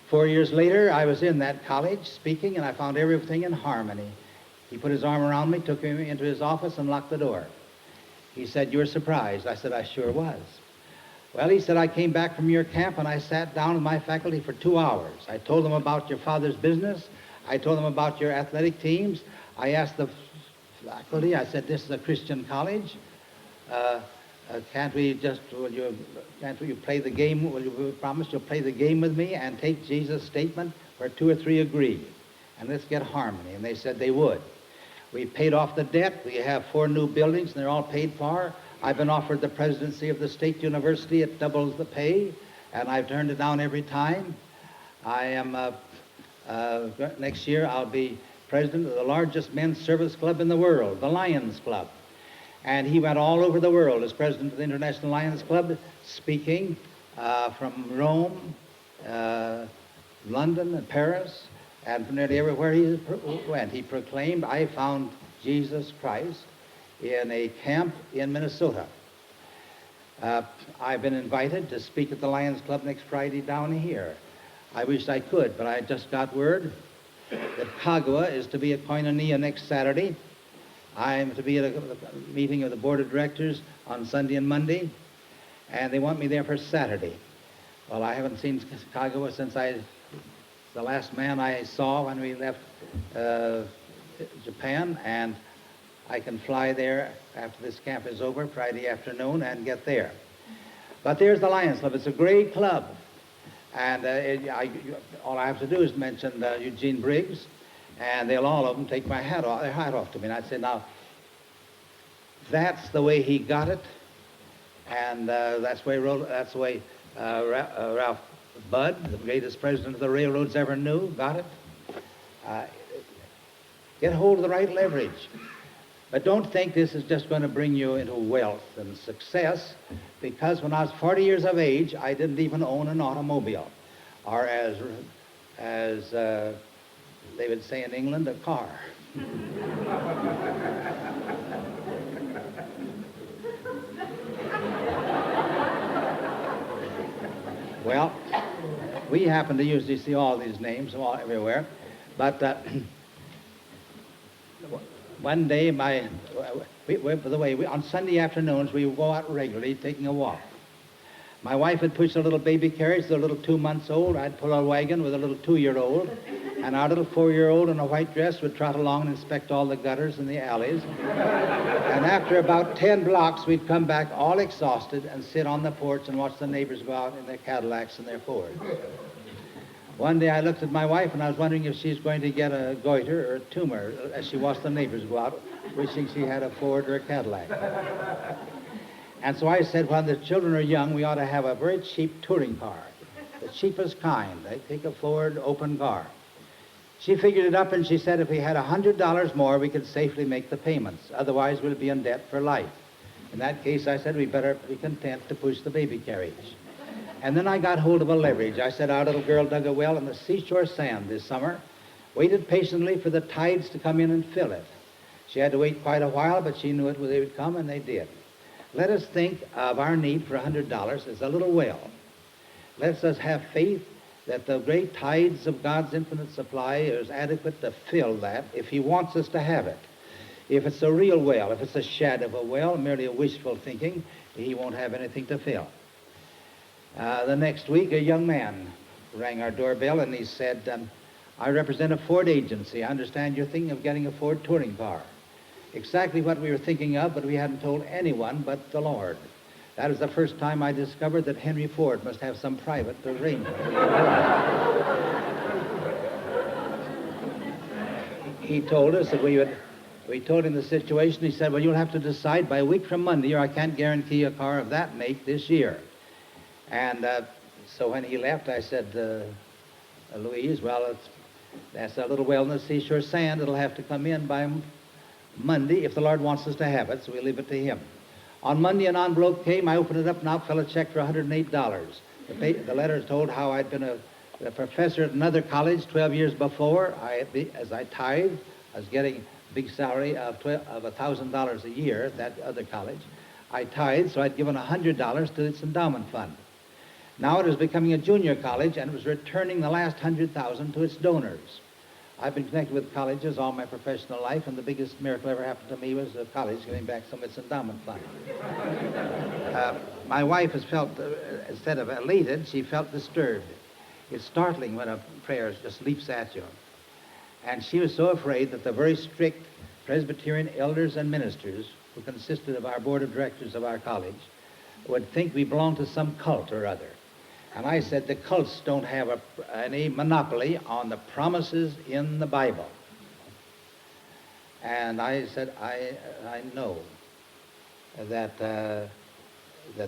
4 years later, I was in that college speaking, and I found everything in harmony. He put his arm around me, took me into his office, and locked the door. He said, you're surprised. I said, I sure was. Well, he said, I came back from your camp, and I sat down with my faculty for 2 hours. I told them about your father's business. I told them about your athletic teams. I asked the faculty, I said, this is a Christian college. Can't you play the game? Will you promise you'll play the game with me and take Jesus' statement where 2 or 3 agree? And let's get harmony. And they said they would. We paid off the debt. We have 4 new buildings, and they're all paid for. I've been offered the presidency of the state university at double the pay, and I've turned it down every time. I am, next year, I'll be president of the largest men's service club in the world, the Lions Club. And he went all over the world as president of the International Lions Club, speaking from Rome, London, and Paris, and from nearly everywhere he went. He proclaimed, I found Jesus Christ in a camp in Minnesota. I've been invited to speak at the Lions Club next Friday down here. I wish I could, but I just got word that Kanuga is to be at Koinonia next Saturday. I'm to be at a meeting of the board of directors on Sunday and Monday, and they want me there for Saturday. Well, I haven't seen Kanuga since the last man I saw when we left Japan, and I can fly there after this camp is over Friday afternoon and get there. But there's the Lions Club. It's a great club. And all I have to do is mention Eugene Briggs, and they'll all of them take their hat off to me. And I'd say, now, That's the way he got it, and that's the way Ralph Budd, the greatest president of the railroads ever knew, got it. Get hold of the right leverage. But don't think this is just going to bring you into wealth and success, because when I was 40 years of age, I didn't even own an automobile, or as they would say in England, a car. Well, we happen to usually see all these names everywhere, but one day, by the way, on Sunday afternoons, we would go out regularly taking a walk. My wife would push a little baby carriage, the little 2 months old. I'd pull a wagon with a little 2-year-old, and our little 4-year-old in a white dress would trot along and inspect all the gutters and the alleys. And after about 10 blocks, we'd come back all exhausted and sit on the porch and watch the neighbors go out in their Cadillacs and their Fords. One day I looked at my wife and I was wondering if she's going to get a goiter or a tumor as she watched the neighbors go out, wishing she had a Ford or a Cadillac. And so I said, when the children are young, we ought to have a very cheap touring car, the cheapest kind. They take a Ford open car. She figured it up and she said if we had $100 more, we could safely make the payments. Otherwise, we'll be in debt for life. In that case, I said, we better be content to push the baby carriage. And then I got hold of a leverage. I said, our little girl dug a well in the seashore sand this summer, waited patiently for the tides to come in and fill it. She had to wait quite a while, but she knew they would come, and they did. Let us think of our need for $100 as a little well. Let us have faith that the great tides of God's infinite supply is adequate to fill that if he wants us to have it. If it's a real well, if it's a shadow of a well, merely a wishful thinking, he won't have anything to fill. The next week, a young man rang our doorbell, and he said, I represent a Ford agency. I understand you're thinking of getting a Ford touring car. Exactly what we were thinking of, but we hadn't told anyone but the Lord. That was the first time I discovered that Henry Ford must have some private arrangement. He told us that we told him the situation. He said, well, you'll have to decide by a week from Monday, or I can't guarantee a car of that make this year. And so when he left, I said, Louise, well, that's a little well in the seashore sand. It'll have to come in by Monday if the Lord wants us to have it, so we'll leave it to him. On Monday, an envelope came. I opened it up, and out fell a check for $108. The letter told how I'd been a professor at another college 12 years before. As I tithed, I was getting a big salary of $1,000 a year at that other college. I tithed, so I'd given $100 to its endowment fund. Now it is becoming a junior college, and it was returning the last $100,000 to its donors. I've been connected with colleges all my professional life, and the biggest miracle ever happened to me was a college giving back some of its endowment fund. My wife has felt, instead of elated, she felt disturbed. It's startling when a prayer just leaps at you. And she was so afraid that the very strict Presbyterian elders and ministers, who consisted of our board of directors of our college, would think we belonged to some cult or other. And I said, the cults don't have any monopoly on the promises in the Bible. And I said, I know that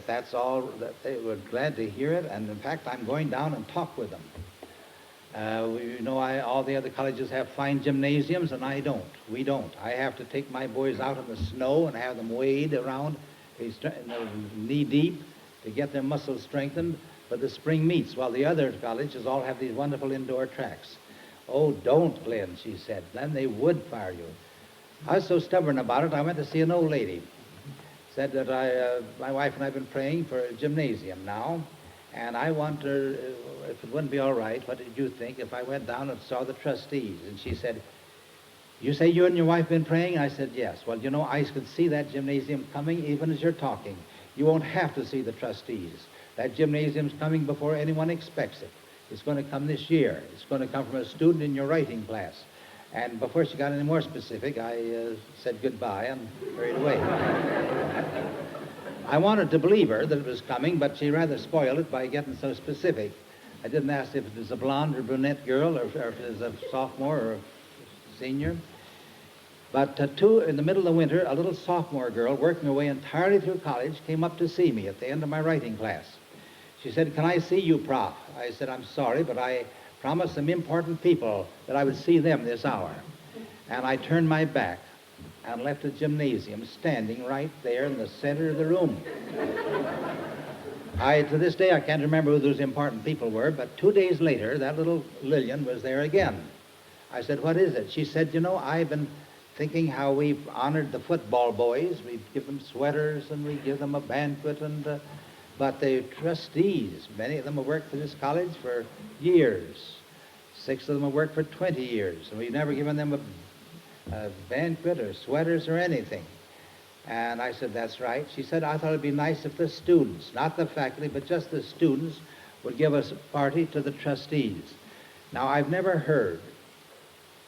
that's all, that they were glad to hear it, and in fact, I'm going down and talk with them. All the other colleges have fine gymnasiums, and I don't. We don't. I have to take my boys out in the snow and have them wade around knee-deep to get their muscles strengthened for the spring meets, while the other colleges all have these wonderful indoor tracks. Oh, don't, Glenn, she said. Then they would fire you. I was so stubborn about it, I went to see an old lady. Said that my wife and I have been praying for a gymnasium now, and I wonder if it wouldn't be all right, what did you think, if I went down and saw the trustees? And she said, you say you and your wife been praying? I said, yes. Well, you know, I could see that gymnasium coming even as you're talking. You won't have to see the trustees. That gymnasium's coming before anyone expects it. It's going to come this year. It's going to come from a student in your writing class. And before she got any more specific, I said goodbye and hurried away. I wanted to believe her that it was coming, but she rather spoiled it by getting so specific. I didn't ask if it was a blonde or brunette girl, or if it was a sophomore or a senior. But in the middle of the winter, a little sophomore girl working her way entirely through college came up to see me at the end of my writing class. She said, "Can I see you, Prof?" I said, "I'm sorry, but I promised some important people that I would see them this hour." And I turned my back and left the gymnasium standing right there in the center of the room. To this day, I can't remember who those important people were, but 2 days later, that little Lillian was there again. I said, "What is it?" She said, "You know, I've been thinking how we've honored the football boys. We give them sweaters and we give them a banquet, but the trustees, many of them have worked for this college for years. 6 of them have worked for 20 years, and we've never given them a banquet or sweaters or anything." And I said, "That's right." She said, "I thought it'd be nice if the students, not the faculty, but just the students, would give us a party to the trustees." Now, I've never heard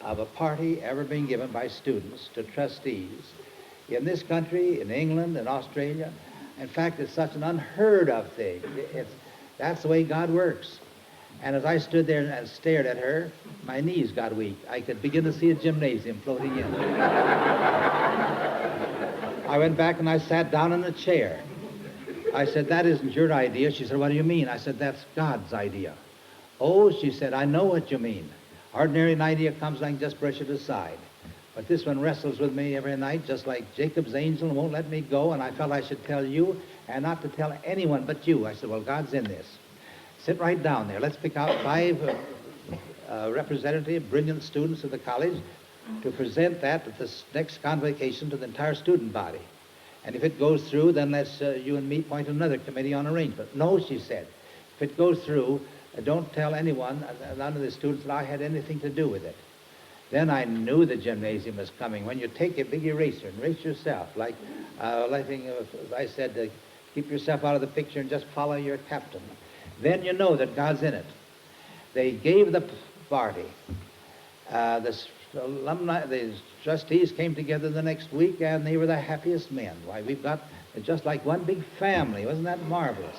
of a party ever being given by students to trustees in this country, in England, in Australia. In fact, it's such an unheard of thing. That's the way God works. And as I stood there and stared at her, my knees got weak. I could begin to see a gymnasium floating in. I went back and I sat down in a chair. I said, "That isn't your idea." She said, "What do you mean?" I said, "That's God's idea." "Oh," she said, "I know what you mean. Ordinary an idea comes, I can just brush it aside. But this one wrestles with me every night, just like Jacob's angel, and won't let me go, and I felt I should tell you, and not to tell anyone but you." I said, "Well, God's in this. Sit right down there. Let's pick out 5 representative, brilliant students of the college to present that at this next convocation to the entire student body. And if it goes through, then let's you and me point to another committee on arrangement." "No," she said. "If it goes through, don't tell anyone, none of the students, that I had anything to do with it." Then I knew the gymnasium was coming. When you take a big eraser and erase yourself, like I said, keep yourself out of the picture and just follow your captain, then you know that God's in it. They gave the party. The trustees came together the next week, and they were the happiest men. Why, we've got just like one big family. Wasn't that marvelous?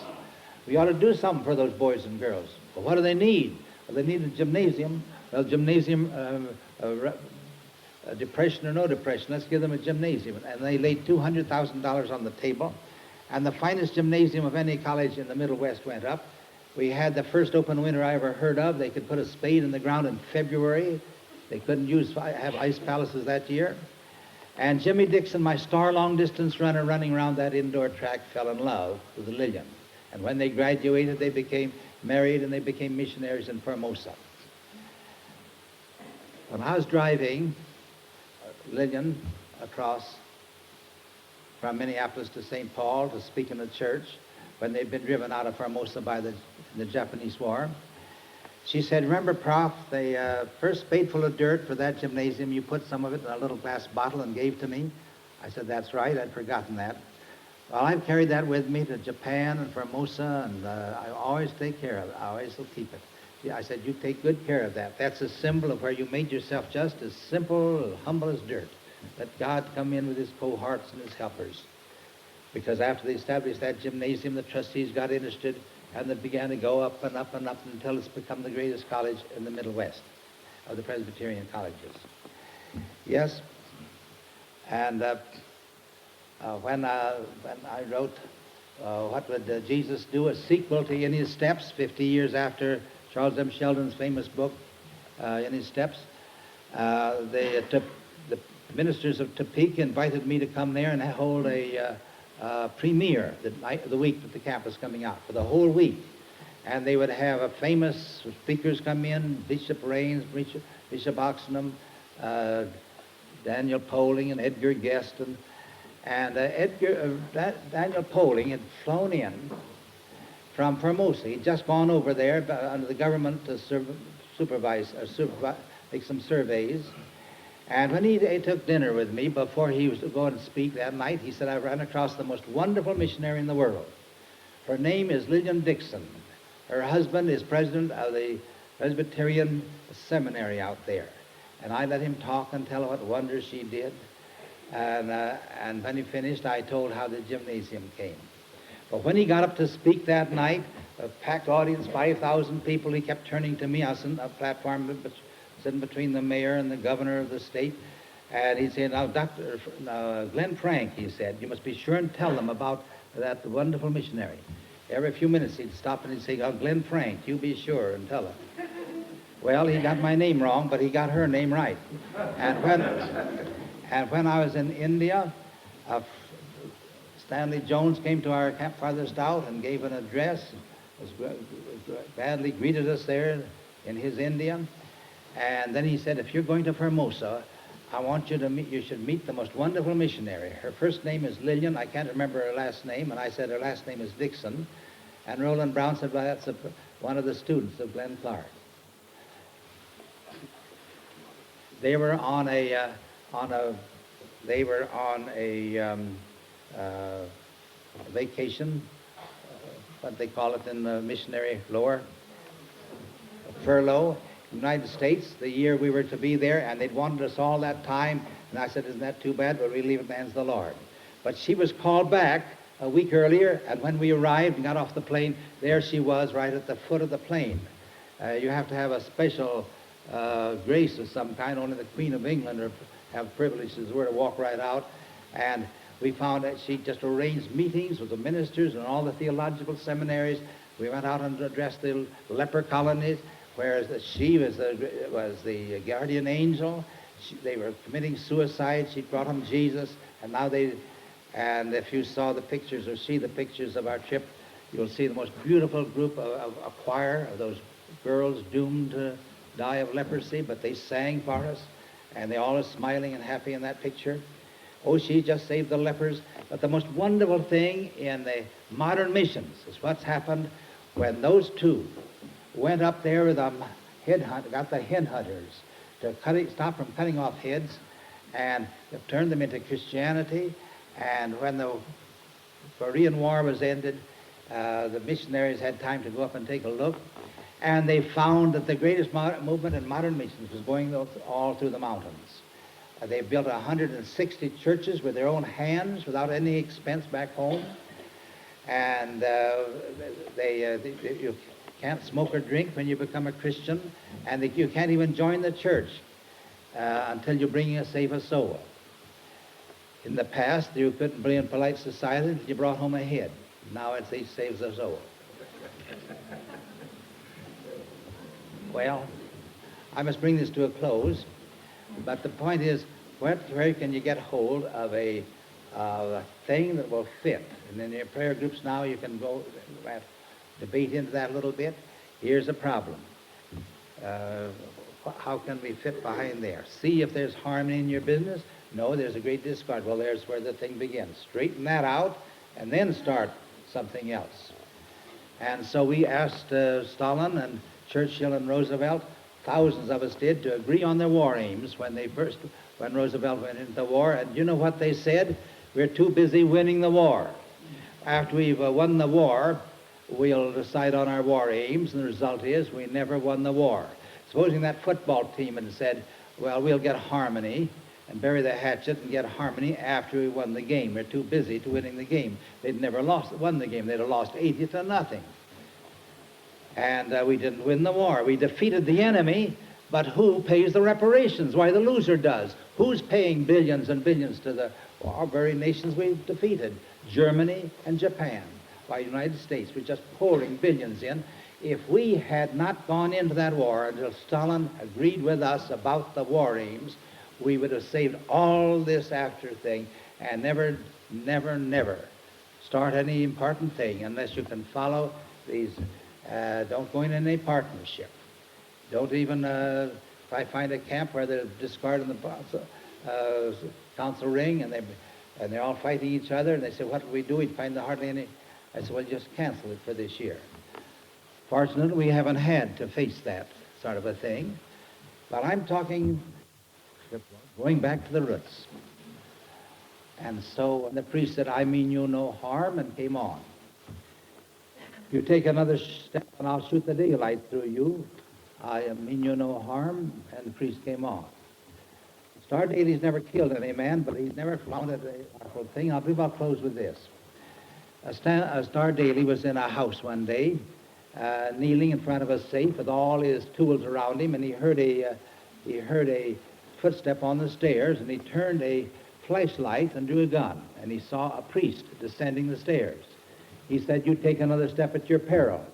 We ought to do something for those boys and girls. But what do they need? Well, they need a gymnasium. Well, gymnasium, depression or no depression, let's give them a gymnasium. And they laid $200,000 on the table. And the finest gymnasium of any college in the Middle West went up. We had the first open winter I ever heard of. They could put a spade in the ground in February. They couldn't have ice palaces that year. And Jimmy Dixon, my star long-distance runner running around that indoor track, fell in love with Lillian. And when they graduated, they became married, and they became missionaries in Formosa. When I was driving Lillian across from Minneapolis to St. Paul to speak in a church, when they'd been driven out of Formosa by the Japanese War, she said, "Remember, Prof, the first spadeful of dirt for that gymnasium, you put some of it in a little glass bottle and gave to me?" I said, "That's right, I'd forgotten that." Well, I've carried that with me to Japan and Formosa, and I always take care of it. I always will keep it. I said, "You take good care of that. That's a symbol of where you made yourself just as simple, as humble as dirt. Let God come in with his cohorts and his helpers." Because after they established that gymnasium, the trustees got interested, and it began to go up and up and up until it's become the greatest college in the Middle West of the Presbyterian colleges. Yes, and when I wrote What Would Jesus Do, a sequel to In His Steps, 50 years after Charles M. Sheldon's famous book, In His Steps, the ministers of Topeka invited me to come there and hold a premiere the week that the camp was coming out, for the whole week. And they would have famous speakers come in, Bishop Raines, Bishop Oxenham, Daniel Poling, and Edgar Guest. And Daniel Poling had flown in from Formosa. He'd just gone over there under the government to make some surveys. And when he took dinner with me, before he was to go and speak that night, he said, "I ran across the most wonderful missionary in the world. Her name is Lillian Dixon. Her husband is president of the Presbyterian Seminary out there." And I let him talk and tell what wonders she did. And when he finished, I told how the gymnasium came. But when he got up to speak that night, a packed audience, 5,000 people, he kept turning to me. I was on a platform sitting between the mayor and the governor of the state. And he'd say, now, Glenn Frank, he said, you must be sure and tell them about that wonderful missionary. Every few minutes he'd stop and he'd say, oh, Glenn Frank, you be sure and tell her. Well, he got my name wrong, but he got her name right. And when I was in India, Stanley Jones came to our Camp Farthest Out and gave an address, badly greeted us there in his India. And then he said, if you're going to Formosa, I want you should meet the most wonderful missionary. Her first name is Lillian. I can't remember her last name. And I said, her last name is Dixon. And Roland Brown said, well, that's one of the students of Glenn Clark. They were on a vacation, what they call it in the missionary lore, furlough, United States, the year we were to be there, and they'd wanted us all that time, and I said, isn't that too bad, but we'll leave it in the hands of the Lord. But she was called back a week earlier, and when we arrived and got off the plane, there she was right at the foot of the plane. You have to have a special grace of some kind. Only the Queen of England have privileges where to walk right out. And we found that she just arranged meetings with the ministers and all the theological seminaries. We went out and addressed the leper colonies, whereas she was the guardian angel. They were committing suicide. She brought them Jesus, and if you saw the pictures or see the pictures of our trip, you'll see the most beautiful group of a choir of those girls doomed to die of leprosy, but they sang for us, and they all are smiling and happy in that picture. Oh, she just saved the lepers. But the most wonderful thing in the modern missions is what's happened when those two went up there with got the hen hunters to stop from cutting off heads and turned them into Christianity. And when the Korean War was ended, the missionaries had time to go up and take a look. And they found that the greatest movement in modern missions was going all through the mountains. They built 160 churches with their own hands without any expense back home. And you can't smoke or drink when you become a Christian. And you can't even join the church until you save a soul. In the past, you couldn't be in polite society until you brought home a head. Now it saves a soul. Well, I must bring this to a close, but the point is, where can you get hold of a thing that will fit? And in your prayer groups now, you can go debate into that a little bit. Here's a problem. How can we fit behind there? See if there's harmony in your business. No, there's a great discord. Well, there's where the thing begins. Straighten that out, and then start something else. And so we asked Stalin and Churchill and Roosevelt, thousands of us did, to agree on their war aims when Roosevelt went into the war. And you know what they said? We're too busy winning the war. After we've won the war, we'll decide on our war aims, and the result is we never won the war. Supposing that football team had said, well, we'll get harmony and bury the hatchet and get harmony after we won the game. We're too busy to winning the game. They'd never won the game. They'd have lost 80-0. And we didn't win the war. We defeated the enemy, but who pays the reparations? Why, the loser does. Who's paying billions and billions to our very nations we've defeated? Germany and Japan. Why, the United States, we're just pouring billions in. If we had not gone into that war until Stalin agreed with us about the war aims, we would have saved all this after thing and never start any important thing unless you can follow these. Don't go in any partnership. Don't even, if I find a camp where they're discarding the council ring and they're all fighting each other and they say, what do we do? We'd find hardly any. I said, well, just cancel it for this year. Fortunately, we haven't had to face that sort of a thing. But I'm talking going back to the roots. And so the priest said, I mean you no harm, and came on. You take another step and I'll shoot the daylight through you. I mean you no harm, and the priest came on. Starr Daily's never killed any man, but he's never flaunted a awful thing. I believe I'll close with this. Starr Daily was in a house one day, kneeling in front of a safe with all his tools around him, and he heard a footstep on the stairs, and he turned a flashlight and drew a gun, and he saw a priest descending the stairs. He said, "You take another step at your peril."